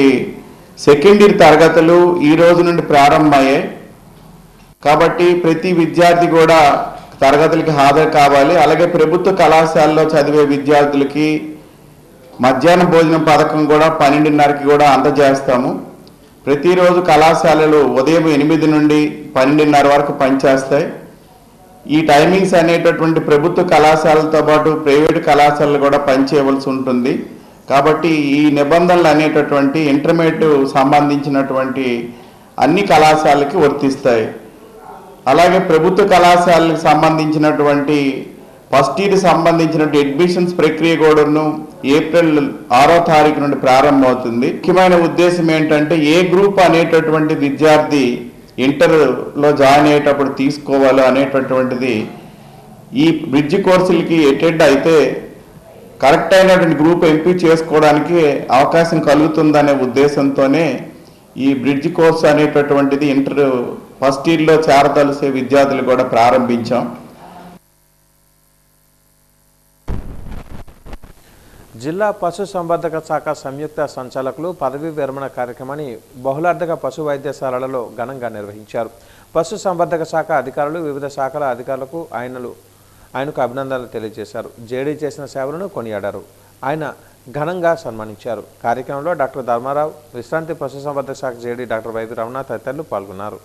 సెకండ్ ఇయర్ తరగతులు ఈ రోజు నుండి ప్రారంభమయ్యాయి. కాబట్టి ప్రతి విద్యార్థి కూడా తరగతులకి హాజరు కావాలి. అలాగే ప్రభుత్వ కళాశాలలో చదివే విద్యార్థులకి మధ్యాహ్న భోజనం పథకం కూడా 12:30కి కూడా అందజేస్తాము. ప్రతిరోజు కళాశాలలు ఉదయం 8 నుండి 12:30 వరకు పనిచేస్తాయి. ఈ టైమింగ్స్ అనేటటువంటి ప్రభుత్వ కళాశాలతో పాటు ప్రైవేటు కళాశాలలు కూడా పనిచేయవలసి ఉంటుంది. కాబట్టి ఈ నిబంధనలు అనేటటువంటి ఇంటర్మీడియట్ సంబంధించినటువంటి అన్ని కళాశాలకి వర్తిస్తాయి. అలాగే ప్రభుత్వ కళాశాలకు సంబంధించినటువంటి ఫస్ట్ ఇయర్ సంబంధించినటువంటి అడ్మిషన్స్ ప్రక్రియ కూడాను ఏప్రిల్ 6వ తారీఖు నుండి ప్రారంభమవుతుంది. ముఖ్యమైన ఉద్దేశం ఏంటంటే ఏ గ్రూప్ అనేటటువంటి విద్యార్థి ఇంటర్లో జాయిన్ అయ్యేటప్పుడు తీసుకోవాలి అనేటటువంటిది ఈ బ్రిడ్జ్ కోర్సులకి అటెండ్ అయితే కరెక్ట్ అయినటువంటి గ్రూప్ ఎంపిక చేసుకోవడానికి అవకాశం కలుగుతుందనే ఉద్దేశంతోనే ఈ బ్రిడ్జ్ కోర్సు అనేటటువంటిది ఇంటర్ ఫస్ట్ ఇయర్లో చేరదలిసే విద్యార్థులు కూడా ప్రారంభించాం.
జిల్లా పశు సంవర్ధక శాఖ సంయుక్త సంచాలకులు పదవీ విరమణ కార్యక్రమాన్ని బహుళార్థక పశు వైద్యశాలలలో ఘనంగా నిర్వహించారు. పశు సంవర్ధక శాఖ అధికారులు వివిధ శాఖల అధికారులకు ఆయనకు అభినందనలు తెలియజేశారు. జేడీ చేసిన సేవలను కొనియాడారు. ఆయన ఘనంగా సన్మానించారు. కార్యక్రమంలో డాక్టర్ ధర్మారావు, విశ్రాంతి పశు సంవర్ధక శాఖ జేడీ డాక్టర్ వైవి రమణ తదితరులు పాల్గొన్నారు.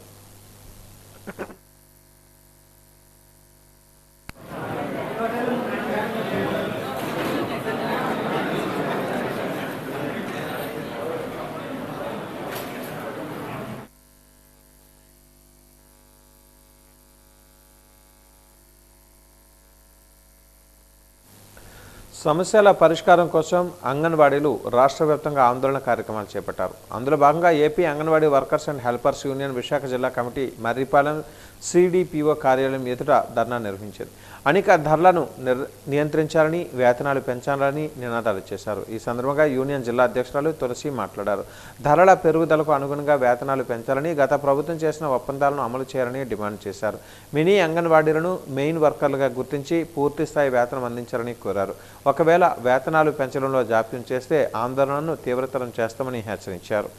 సమస్యల పరిష్కారం కోసం అంగన్వాడీలు రాష్ట్ర వ్యాప్తంగా ఆందోళన కార్యక్రమాలు చేపట్టారు. అందులో భాగంగా AP anganwadi workers and helpers union Visakha జిల్లా కమిటీ మర్రిపాలెం సిడిపిఓ కార్యాలయం ఎదుట ధర్నా నిర్వహించింది. అనేక ధరలను నియంత్రించాలని, వేతనాలు పెంచాలని నినాదాలు చేశారు. ఈ సందర్భంగా యూనియన్ జిల్లా అధ్యక్షురాలు తులసి మాట్లాడారు. ధరల పెరుగుదలకు అనుగుణంగా వేతనాలు పెంచాలని, గత ప్రభుత్వం చేసిన ఒప్పందాలను అమలు చేయాలని డిమాండ్ చేశారు. మినీ అంగన్వాడీలను మెయిన్ వర్కర్లుగా గుర్తించి పూర్తి స్థాయి వేతనం అందించాలని కోరారు. ఒకవేళ వేతనాలు పెంచడంలో జాప్యం చేస్తే ఆందోళనను తీవ్రతరం చేస్తామని హెచ్చరించారు.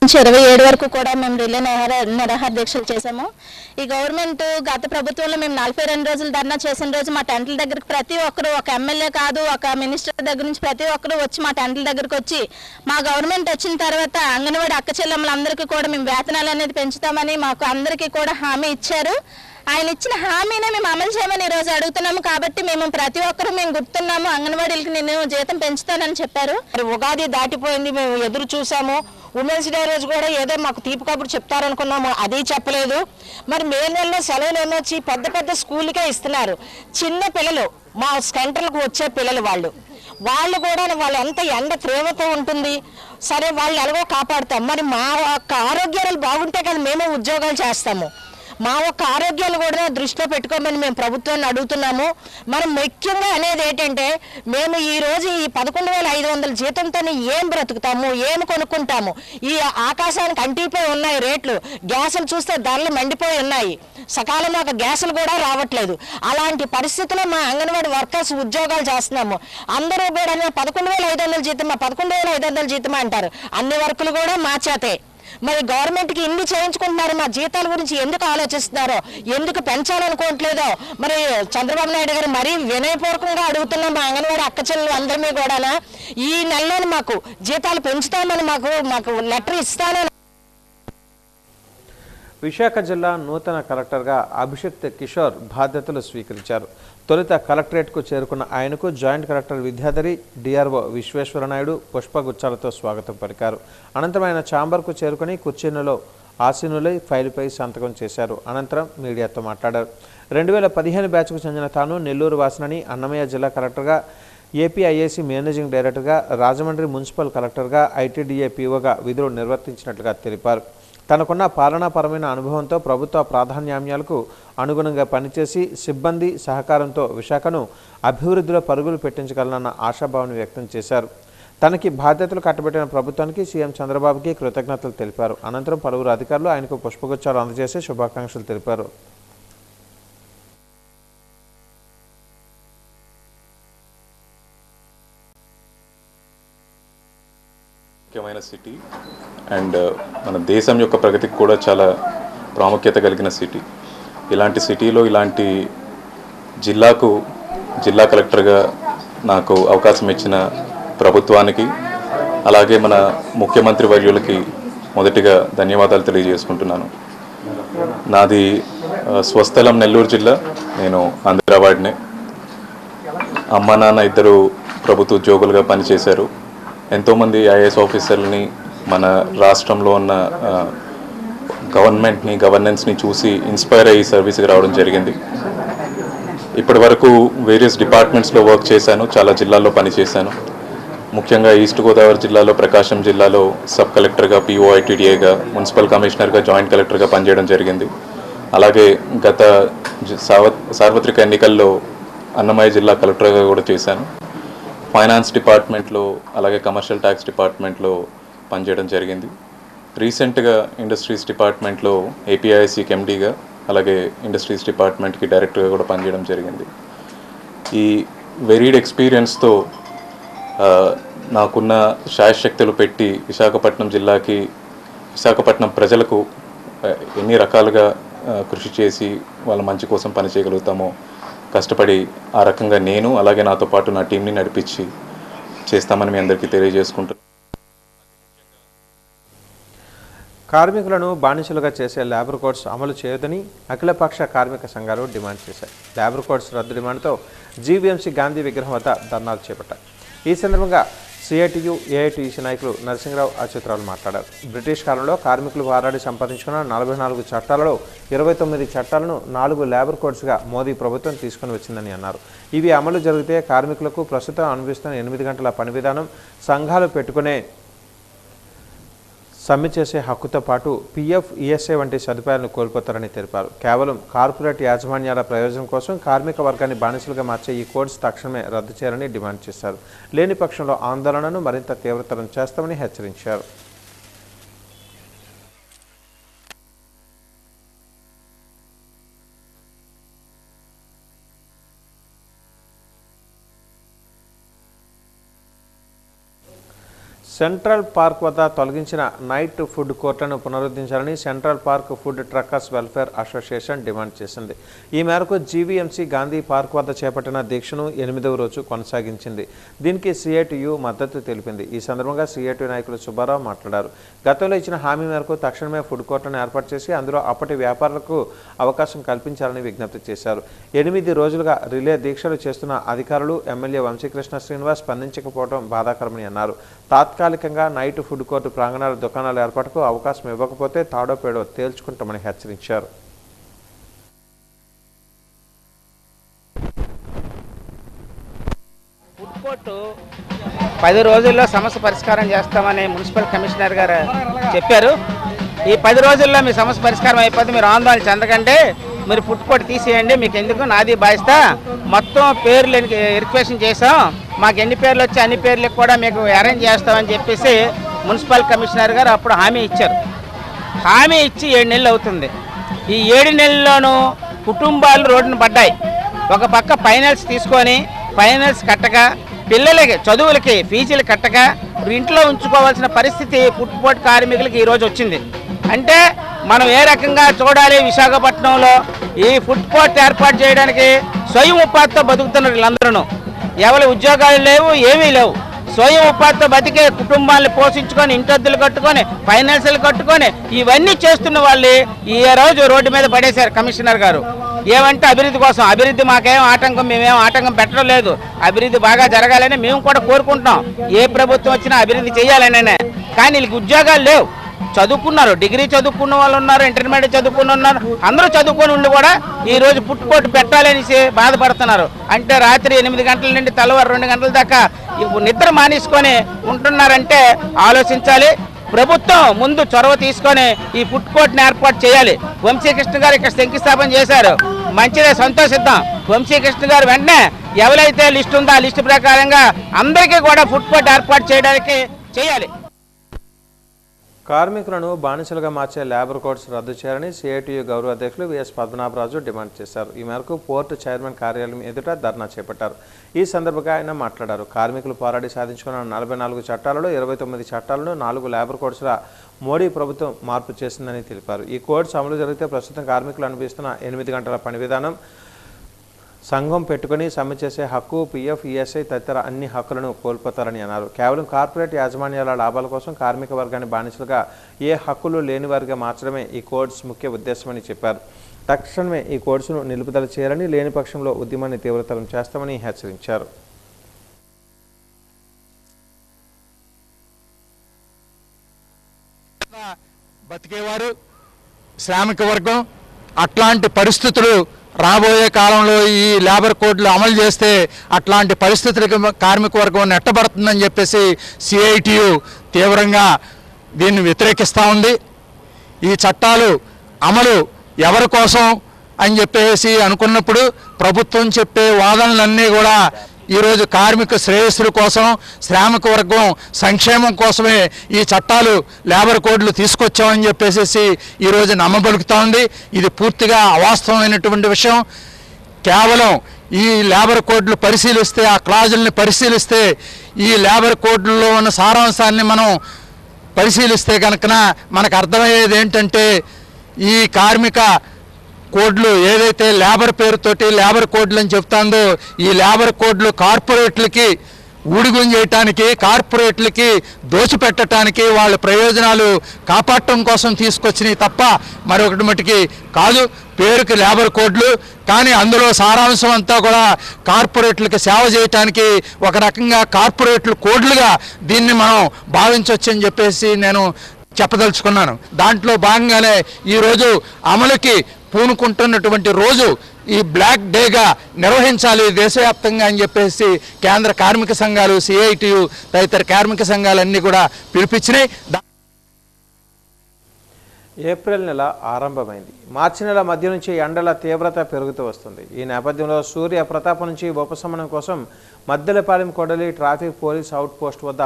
నుంచి 27 వరకు కూడా మేము రిలే నిరాహార దీక్షలు చేసాము. ఈ గవర్నమెంట్ గత ప్రభుత్వంలో మేము 42 రోజులు ధర్నా చేసిన రోజు మా టెంట్ల దగ్గరికి ప్రతి ఒక్కరు, ఒక ఎమ్మెల్యే కాదు, ఒక మినిస్టర్ దగ్గర నుంచి ప్రతి ఒక్కరు వచ్చి మా టెంట్ల దగ్గరకు వచ్చి మా గవర్నమెంట్ వచ్చిన తర్వాత అంగన్వాడీ అక్క చెల్లెమ్మలందరికీ కూడా మేము వేతనాలు అనేది పెంచుతామని మాకు అందరికీ కూడా హామీ ఇచ్చారు. ఆయన ఇచ్చిన హామీనే మేము అమలు చేయమని ఈరోజు అడుగుతున్నాము. కాబట్టి మేము ప్రతి ఒక్కరు మేము గుర్తున్నాము, అంగన్వాడీలకి నేను జీతం పెంచుతానని చెప్పారు.
ఉగాది దాటిపోయింది, మేము ఎదురు చూసాము. ఉమెన్స్ డే రోజు కూడా ఏదో మాకు తీపి కబురు చెప్తారనుకున్నాము, అది చెప్పలేదు. మరి మే నెలలో సెలవులు ఏమొచ్చి పెద్ద పెద్ద స్కూల్కే ఇస్తున్నారు. చిన్న పిల్లలు మా సెంటర్లకు వచ్చే పిల్లలు వాళ్ళు కూడా వాళ్ళు ఎంత ఎండ తీవ్రత ఉంటుంది, సరే వాళ్ళు ఎలాగో కాపాడుతాం. మరి మా యొక్క ఆరోగ్యాలు బాగుంటే కదా మేము ఉద్యోగాలు చేస్తాము. మా యొక్క ఆరోగ్యాలు కూడా దృష్టిలో పెట్టుకోమని మేము ప్రభుత్వాన్ని అడుగుతున్నాము. మనం ముఖ్యంగా అనేది ఏంటంటే మేము ఈ రోజు ఈ 11,500 జీతంతో ఏం బ్రతుకుతాము, ఏం కొనుక్కుంటాము? ఈ ఆకాశానికి అంటిపోయి ఉన్నాయి రేట్లు. గ్యాసులు చూస్తే ధరలు మండిపోయి ఉన్నాయి. సకాలంలో గ్యాసులు కూడా రావట్లేదు. అలాంటి పరిస్థితుల్లో మా అంగన్వాడీ వర్కర్స్ ఉద్యోగాలు చేస్తున్నాము. అందరూ కూడా 11,500 జీతం, 11,500 జీతం అంటారు. అన్ని వర్కులు కూడా మా చేతే. మరి గవర్నమెంట్కి ఇన్ని చేయించుకుంటున్నారు, మా జీతాల గురించి ఎందుకు ఆలోచిస్తున్నారో, ఎందుకు పెంచాలనుకోవట్లేదో మరి చంద్రబాబు నాయుడు గారు మరీ వినయపూర్వకంగా అడుగుతున్నాం. మా అంగన్వాడీ అక్క చెల్లెలు అందరినీ కూడా ఈ నెలలో మాకు జీతాలు పెంచుతామని మాకు లెటర్ ఇస్తానని.
విశాఖ జిల్లా నూతన కలెక్టర్గా అభిషిక్త్ కిషోర్ బాధ్యతలు స్వీకరించారు. తొలుత కలెక్టరేట్కు చేరుకున్న ఆయనకు జాయింట్ కలెక్టర్ విద్యాధరి, డిఆర్ఓ విశ్వేశ్వరనాయుడు పుష్పగుచ్చాలతో స్వాగతం పలికారు. అనంతరం ఆయన ఛాంబర్కు చేరుకుని కుర్చీలలో ఆసీనులై ఫైలుపై సంతకం చేశారు. అనంతరం మీడియాతో మాట్లాడారు. 2015 బ్యాచ్కు చెందిన తాను నెల్లూరు వాసినని, అన్నమయ్య జిల్లా కలెక్టర్గా, ఏపీఐఏసీ మేనేజింగ్ డైరెక్టర్గా, రాజమండ్రి మున్సిపల్ కలెక్టర్గా, ఐటీడీఏ పీఓగా విధులు నిర్వర్తించినట్లుగా తెలిపారు. తనకున్న పాలనాపరమైన అనుభవంతో ప్రభుత్వ ప్రాధాన్యాలకు అనుగుణంగా పనిచేసి సిబ్బంది సహకారంతో విశాఖను అభివృద్ధిలో పరుగులు పెట్టించగలనన్న ఆశాభావాన్ని వ్యక్తం చేశారు. తనకి బాధ్యతలు కట్టబెట్టిన ప్రభుత్వానికి సీఎం చంద్రబాబుకి కృతజ్ఞతలు తెలిపారు. అనంతరం పలువురు అధికారులు ఆయనకు పుష్పగుచ్చాలు అందజేసి శుభాకాంక్షలు తెలిపారు.
ముఖ్యమైన సిటీ అండ్ మన దేశం యొక్క ప్రగతికి కూడా చాలా ప్రాముఖ్యత కలిగిన సిటీ. ఇలాంటి సిటీలో ఇలాంటి జిల్లా కలెక్టర్గా నాకు అవకాశం ఇచ్చిన ప్రభుత్వానికి, అలాగే మన ముఖ్యమంత్రి వర్యులకి మొదటిగా ధన్యవాదాలు తెలియజేసుకుంటున్నాను. నాది స్వస్థలం నెల్లూరు జిల్లా. నేను ఆంధ్రావాడినే. అమ్మ నాన్న ఇద్దరు ప్రభుత్వ ఉద్యోగులుగా పనిచేశారు. ఎంతోమంది ఐఏఎస్ ఆఫీసర్లని, మన రాష్ట్రంలో ఉన్న గవర్నెన్స్ని చూసి ఇన్స్పైర్ అయ్యి సర్వీస్కి రావడం జరిగింది. ఇప్పటి వరకు వేరియస్ డిపార్ట్మెంట్స్లో వర్క్ చేశాను. చాలా జిల్లాల్లో పనిచేశాను. ముఖ్యంగా ఈస్ట్ గోదావరి జిల్లాలో, ప్రకాశం జిల్లాలో సబ్ కలెక్టర్గా, పీఓ ఐటీడీఏగా, మున్సిపల్ కమిషనర్గా, జాయింట్ కలెక్టర్గా పనిచేయడం జరిగింది. అలాగే గత సార్వత్రిక ఎన్నికల్లో అన్నమయ్య జిల్లా కలెక్టర్గా కూడా చేశాను. ఫైనాన్స్ డిపార్ట్మెంట్లో, అలాగే కమర్షియల్ ట్యాక్స్ డిపార్ట్మెంట్లో పనిచేయడం జరిగింది. రీసెంట్గా ఇండస్ట్రీస్ డిపార్ట్మెంట్లో ఏపీఐఐసీకి ఎండీగా, అలాగే ఇండస్ట్రీస్ డిపార్ట్మెంట్కి డైరెక్టర్గా కూడా పనిచేయడం జరిగింది. ఈ వెరీడ్ ఎక్స్పీరియన్స్తో నాకున్న శాయశక్తులు పెట్టి విశాఖపట్నం జిల్లాకి, విశాఖపట్నం ప్రజలకు ఎన్ని రకాలుగా కృషి చేసి వాళ్ళ మంచి కోసం పనిచేయగలుగుతామో కష్టపడి ఆ రకంగా నేను, అలాగే నాతో పాటు నా టీంని నడిపించి చేస్తామని మీ అందరికీ తెలియజేసుకుంటున్నాను.
కార్మికులను బానిసలుగా చేసే లేబర్ కోడ్స్ అమలు చేయొద్దని అఖిలపక్ష కార్మిక సంఘాలు డిమాండ్ చేశాయి. లేబర్ కోడ్స్ రద్దు డిమాండ్తో జీవీఎంసీ గాంధీ విగ్రహం వద్ద ధర్నాలు చేపట్టారు. ఈ సందర్భంగా సిఐటియు, ఏఐటియుసి నాయకులు నరసింహరావు, అచ్యుతరావు మాట్లాడారు. బ్రిటిష్ కాలంలో కార్మికులు పోరాడి సంపాదించుకున్న 44 చట్టాలలో 29 చట్టాలను 4 లేబర్ కోడ్స్గా మోదీ ప్రభుత్వం తీసుకుని వచ్చిందని అన్నారు. ఇవి అమలు జరిగితే కార్మికులకు ప్రస్తుతం అనుభవిస్తున్న 8 గంటల పని విధానం, సంఘాలు పెట్టుకునే సమ్మె చేసే హక్కుతో పాటు పీఎఫ్, ఈఎస్ఐ వంటి సదుపాయాలను కోల్పోతారని తెలిపారు. కేవలం కార్పొరేట్ యాజమాన్యాల ప్రయోజనం కోసం కార్మిక వర్గాన్ని బానిసలుగా మార్చే ఈ కోడ్స్ తక్షణమే రద్దు చేయాలని డిమాండ్ చేశారు. లేని పక్షంలో ఆందోళనను మరింత తీవ్రతరం చేస్తామని హెచ్చరించారు. సెంట్రల్ పార్క్ వద్ద తొలగించిన నైట్ ఫుడ్ కోర్టును పునరుద్ధరించాలని central park food truckers welfare association demand చేసింది. ఈ మేరకు జీవీఎంసీ గాంధీ పార్క్ వద్ద చేపట్టిన దీక్షను 8వ రోజు కొనసాగించింది. దీనికి సిఐటియు మద్దతు తెలిపింది. ఈ సందర్భంగా సిఐటియు నాయకులు సుబ్బారావు మాట్లాడారు. గతంలో ఇచ్చిన హామీ మేరకు తక్షణమే ఫుడ్ కోర్టును ఏర్పాటు చేసి అందులో అప్పటి వ్యాపారులకు అవకాశం కల్పించాలని విజ్ఞప్తి చేశారు. 8 రోజులుగా రిలే దీక్షలు చేస్తున్న అధికారులు, ఎమ్మెల్యే వంశీకృష్ణ శ్రీనివాస్ స్పందించకపోవడం బాధాకరమని అన్నారు. తాత్కాలికంగా నైట్ ఫుడ్ కోర్టు ప్రాంగణాల దుకాణాల ఏర్పాటుకు అవకాశం ఇవ్వకపోతే తాడో పేడో తేల్చుకుంటామని హెచ్చరించారు.
ఫుడ్ కోర్టు 10 రోజుల్లో సమస్య పరిష్కారం చేస్తామని మున్సిపల్ కమిషనర్ గారు చెప్పారు. ఈ 10 రోజుల్లో మీ సమస్య పరిష్కారం అయిపోతే మీరు ఆందోళన చెందకండి, మీరు ఫుడ్ కోర్టు తీసేయండి, మీకు ఎందుకు నాది బాధ్యత, మొత్తం పేర్లు రిక్వెస్ట్ చేసాం, మాకు ఎన్ని పేర్లు వచ్చి అన్ని పేర్లకు కూడా మీకు అరేంజ్ చేస్తామని చెప్పేసి మున్సిపల్ కమిషనర్ గారు అప్పుడు హామీ ఇచ్చారు. హామీ ఇచ్చి 7 నెలలు అవుతుంది. ఈ 7 నెలల్లోనూ కుటుంబాలు రోడ్డున పడ్డాయి. ఒక పక్క ఫైనాన్స్ తీసుకొని ఫైనాన్స్ కట్టక, పిల్లలకి చదువులకి ఫీజులు కట్టక ఇంట్లో ఉంచుకోవాల్సిన పరిస్థితి ఫుడ్ కోర్ట్ కార్మికులకి ఈరోజు వచ్చింది. అంటే మనం ఏ రకంగా చూడాలి, విశాఖపట్నంలో ఈ ఫుడ్ కోర్ట్ ఏర్పాటు చేయడానికి స్వయం ఉపాధితో బతుకుతున్నారు వీళ్ళందరూ. ఎవరి ఉద్యోగాలు లేవు, ఏమీ లేవు. స్వయం ఉపాధితో బతికే కుటుంబాలను పోషించుకొని, ఇంటద్దులు కట్టుకొని, ఫైనాన్షియల్ కట్టుకొని ఇవన్నీ చేస్తున్న వాళ్ళు ఈ రోజు రోడ్డు మీద పడేశారు కమిషనర్ గారు. ఏమంటే అభివృద్ధి కోసం. అభివృద్ధి మాకేం ఆటంకం, మేమేం ఆటంకం పెట్టడం లేదు. అభివృద్ధి బాగా జరగాలని మేము కూడా కోరుకుంటాం. ఏ ప్రభుత్వం వచ్చినా అభివృద్ధి చేయాలనే. కానీ వీళ్ళకి ఉద్యోగాలు లేవు. చదువుకున్నారు, డిగ్రీ చదువుకున్న వాళ్ళు ఉన్నారు, ఇంటర్మీడియట్ చదువుకున్న ఉన్నారు, అందరూ చదువుకొని ఉండి కూడా ఈరోజు పుట్టుకోటు పెట్టాలనేసి బాధపడుతున్నారు. అంటే రాత్రి 8 గంటల నుండి తెల్లవారు 2 గంటల దాకా నిద్ర మానేసుకొని ఉంటున్నారంటే ఆలోచించాలి. ప్రభుత్వం ముందు చొరవ తీసుకొని ఈ ఫుడ్ కోర్ట్ని ఏర్పాటు చేయాలి. వంశీకృష్ణ గారు ఇక్కడ శంకుస్థాపన చేశారు, మంచిదే, సంతోషిద్దాం. వంశీకృష్ణ గారు వెంటనే ఎవరైతే లిస్టు ఉందో ఆ లిస్టు ప్రకారంగా అందరికీ కూడా ఫుడ్ కోర్ట్ ఏర్పాటు చేయడానికి చేయాలి.
కార్మికులను బానిసలుగా మార్చే లేబర్ కోడ్స్ రద్దు చేయాలని సిఐటియు గౌరవ అధ్యక్షులు విఎస్ పద్మనాభరాజు డిమాండ్ చేశారు. ఈ మేరకు పోర్టు చైర్మన్ కార్యాలయం ఎదుట ధర్నా చేపట్టారు. ఈ సందర్భంగా ఆయన మాట్లాడారు. కార్మికులు పోరాడి సాధించుకున్న 44 చట్టాలలో 29 చట్టాలను 4 లేబర్ కోడ్స్ల మోడీ ప్రభుత్వం మార్పు చేసిందని తెలిపారు. ఈ కోడ్స్ అమలు జరిగితే ప్రస్తుతం కార్మికులు అనుభవిస్తున్న 8 గంటల పని విధానం, సంఘం పెట్టుకుని సమ్మె చేసే హక్కు, పీఎఫ్, ఈఎస్ఐ తదితర అన్ని హక్కులను కోల్పోతారని అన్నారు. కేవలం కార్పొరేట్ యాజమాన్యాల లాభాల కోసం కార్మిక వర్గాన్ని బానిసలుగా, ఏ హక్కులు లేని వారిగా మార్చడమే ఈ కోడ్స్ ముఖ్య ఉద్దేశమని చెప్పారు. తక్షణమే ఈ కోడ్స్ను నిలుపుదల చేయాలని, లేని పక్షంలో ఉద్యమాన్ని తీవ్రతరం చేస్తామని హెచ్చరించారు.
బతికేవారు శ్రామిక వర్గం, అట్లాంటి పరిస్థితులు రాబోయే కాలంలో ఈ లేబర్ కోడ్లు అమలు చేస్తే అట్లాంటి పరిస్థితులకు కార్మిక వర్గం నెట్టబడుతుందని చెప్పేసి సిఐటియు తీవ్రంగా దీన్ని వ్యతిరేకిస్తూ ఉంది. ఈ చట్టాలు అమలు ఎవరి కోసం అని చెప్పేసి అనుకున్నప్పుడు ప్రభుత్వం చెప్పే వాదనలన్నీ కూడా ఈరోజు కార్మిక శ్రేయస్సుల కోసం, శ్రామిక వర్గం సంక్షేమం కోసమే ఈ చట్టాలు లేబర్ కోడ్లు తీసుకొచ్చామని చెప్పేసి ఈరోజు నమ్మబలుకుతూ ఉంది. ఇది పూర్తిగా అవాస్తవమైనటువంటి విషయం. కేవలం ఈ లేబర్ కోడ్లు పరిశీలిస్తే, ఆ క్లాజుల్ని పరిశీలిస్తే, ఈ లేబర్ కోడ్లలో ఉన్న సారాంశాన్ని మనం పరిశీలిస్తే కనుక మనకు అర్థమయ్యేది ఏంటంటే, ఈ కార్మిక కోడ్లు ఏదైతే లేబర్ పేరుతోటి లేబర్ కోడ్లు అని చెప్తాందో, ఈ లేబర్ కోడ్లు కార్పొరేట్లకి ఊడిగం చేయటానికి, కార్పొరేట్లకి దోచిపెట్టడానికి, వాళ్ళ ప్రయోజనాలు కాపాడటం కోసం తీసుకొచ్చినాయి తప్ప మరొకటి మటుకి కాదు. పేరుకి లేబర్ కోడ్లు, కానీ అందులో సారాంశం అంతా కూడా కార్పొరేట్లకి సేవ చేయటానికి ఒక రకంగా కార్పొరేట్లు కోడ్లుగా దీన్ని మనం భావించవచ్చని చెప్పేసి నేను చెప్పదలుచుకున్నాను. దాంట్లో భాగంగానే ఈరోజు అమలుకి పూనుకుంటున్నటువంటి రోజు ఈ బ్లాక్ డేగా నిర్వహించాలి దేశవ్యాప్తంగా అని చెప్పేసి కేంద్ర కార్మిక సంఘాలు, సిఐటియు తదితర కార్మిక సంఘాలన్నీ కూడా పిలిపించినాయి.
ఏప్రిల్ నెల ఆరంభమైంది. మార్చి నెల మధ్య నుంచి ఎండల తీవ్రత పెరుగుతూ వస్తుంది. ఈ నేపథ్యంలో సూర్య ప్రతాపం నుంచి ఉపశమనం కోసం Maddilapalem కొడలి traffic police out post వద్ద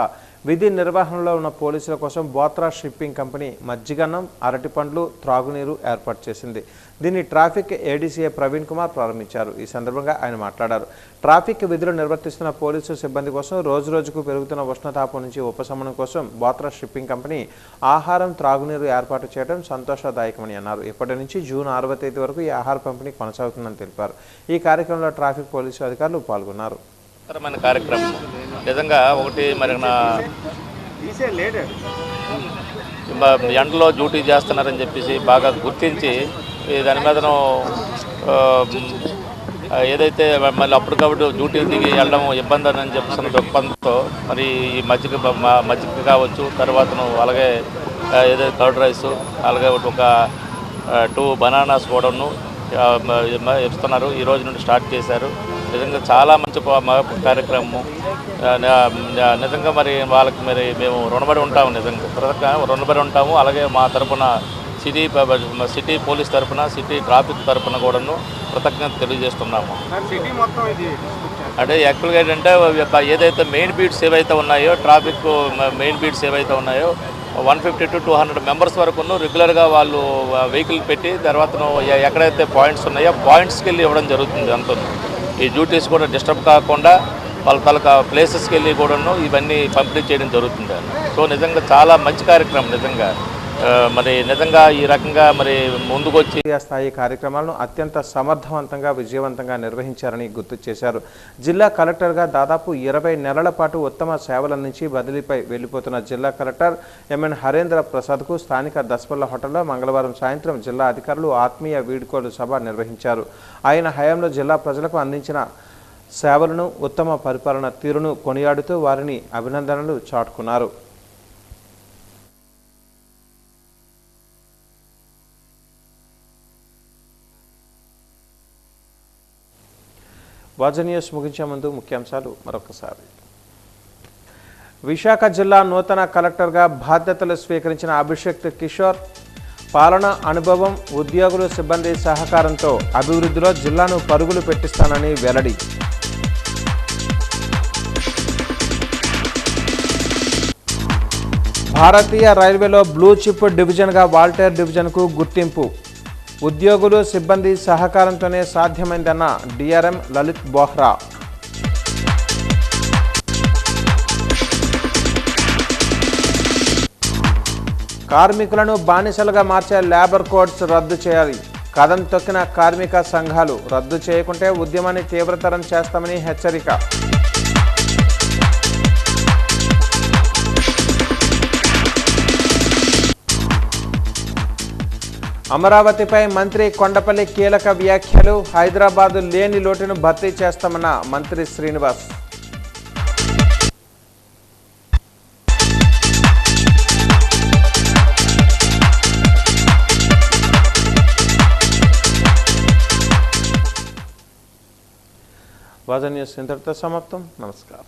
విధి నిర్వహణలో ఉన్న పోలీసుల కోసం బోత్రా షిప్పింగ్ కంపెనీ మజ్జిగన్నం, అరటిపండ్లు, త్రాగునీరు ఏర్పాటు చేసింది. దీన్ని ట్రాఫిక్ ఏడీసీఏ ప్రవీణ్ కుమార్ ప్రారంభించారు. ఈ సందర్భంగా ఆయన మాట్లాడారు. ట్రాఫిక్ విధులు నిర్వర్తిస్తున్న పోలీసు సిబ్బంది కోసం రోజురోజుకు పెరుగుతున్న ఉష్ణతాపం నుంచి ఉపశమనం కోసం బోత్రా షిప్పింగ్ కంపెనీ ఆహారం, త్రాగునీరు ఏర్పాటు చేయడం సంతోషదాయకమని అన్నారు. ఇప్పటి నుంచి జూన్ 6వ తేదీ వరకు ఈ ఆహార పంపిణీ కొనసాగుతుందని తెలిపారు. ఈ కార్యక్రమంలో ట్రాఫిక్ పోలీసు అధికారులు పాల్గొన్నారు.
కార్యక్రమం నిజంగా ఒకటి మరి ఎండలో డ్యూటీ చేస్తున్నారని చెప్పేసి బాగా గుర్తించి దాని మీదను ఏదైతే మళ్ళీ అప్పటికప్పుడు డ్యూటీ దిగి వెళ్ళడం ఇబ్బంది అని చెప్పిన దృక్పథంతో మరి ఈ మజ్జిగ కావచ్చు, తర్వాతను అలాగే ఏదైతే కర్డ్ రైస్, అలాగే ఒక 2 బనానాస్ కూడాను ఇస్తున్నారు. ఈ రోజు నుండి స్టార్ట్ చేశారు. నిజంగా చాలా మంచి కార్యక్రమం. నిజంగా మరి వాళ్ళకి మరి మేము రుణపడి ఉంటాము, నిజంగా రుణపడి ఉంటాము. అలాగే మా తరఫున సిటీ పోలీస్ తరఫున, సిటీ ట్రాఫిక్ తరఫున కూడాను కృతజ్ఞత తెలియజేస్తున్నాము. అంటే యాక్చువల్గా ఏంటంటే ఏదైతే మెయిన్ బీట్స్ ఏవైతే ఉన్నాయో, ట్రాఫిక్ మెయిన్ బీట్స్ ఏవైతే ఉన్నాయో 150 to 200 మెంబర్స్ వరకు రెగ్యులర్గా వాళ్ళు వెహికల్ పెట్టి తర్వాత ఎక్కడైతే పాయింట్స్ ఉన్నాయో పాయింట్స్కి వెళ్ళి ఇవ్వడం జరుగుతుంది. అంత ఈ డ్యూటీస్ కూడా డిస్టర్బ్ కాకుండా వాళ్ళ తాలూకా ప్లేసెస్కి వెళ్ళి కూడాను ఇవన్నీ పంపిణీ చేయడం జరుగుతుంది. సో నిజంగా చాలా మంచి కార్యక్రమం. నిజంగా మరి నిజంగా ఈ రకంగా మరి ముందుకొచ్చి
స్థాయి కార్యక్రమాలను అత్యంత సమర్థవంతంగా విజయవంతంగా నిర్వహించారని గుర్తు చేశారు. జిల్లా కలెక్టర్గా దాదాపు 20 నెలల పాటు ఉత్తమ సేవలందించి బదిలీపై వెళ్లిపోతున్న జిల్లా కలెక్టర్ ఎంఎన్ హరేంద్ర ప్రసాద్కు స్థానిక దస్పల్ల హోటల్లో మంగళవారం సాయంత్రం జిల్లా అధికారులు ఆత్మీయ వీడ్కోలు సభ నిర్వహించారు. ఆయన హయాంలో జిల్లా ప్రజలకు అందించిన సేవలను, ఉత్తమ పరిపాలన తీరును కొనియాడుతూ వారిని అభినందనలు చాటుకున్నారు. వాజ న్యూస్ ముగించే ముందు ముఖ్యాంశాలు మరొకసారి. విశాఖ జిల్లా నూతన కలెక్టర్గా బాధ్యతలు స్వీకరించిన అభిషేక్ కిషోర్ పాలనా అనుభవం, ఉద్యోగులు, సిబ్బంది సహకారంతో అభివృద్ధిలో జిల్లాను పరుగులు పెట్టిస్తానని వెల్లడి. భారతీయ రైల్వేలో బ్లూ చిప్ డివిజన్గా వాల్టేర్ డివిజన్కు గుర్తింపు. ఉద్యోగులు, సిబ్బంది సహకారంతోనే సాధ్యమైందన్న డిఆర్ఎం లలిత్ బోహ్రా. కార్మికులను బానిసలుగా మార్చే లేబర్ కోడ్స్ రద్దు చేయాలి. కదం తొక్కిన కార్మిక సంఘాలు రద్దు చేయకుంటే ఉద్యమాన్ని తీవ్రతరం చేస్తామని హెచ్చరిక. అమరావతిపై మంత్రి కొండపల్లి కీలక వ్యాఖ్యలు. హైదరాబాద్ లేని లోటును భర్తీ చేస్తామన్న మంత్రి శ్రీనివాస్. వాజ న్యూస్ ఇంతటితో సమాప్తం. నమస్కారం.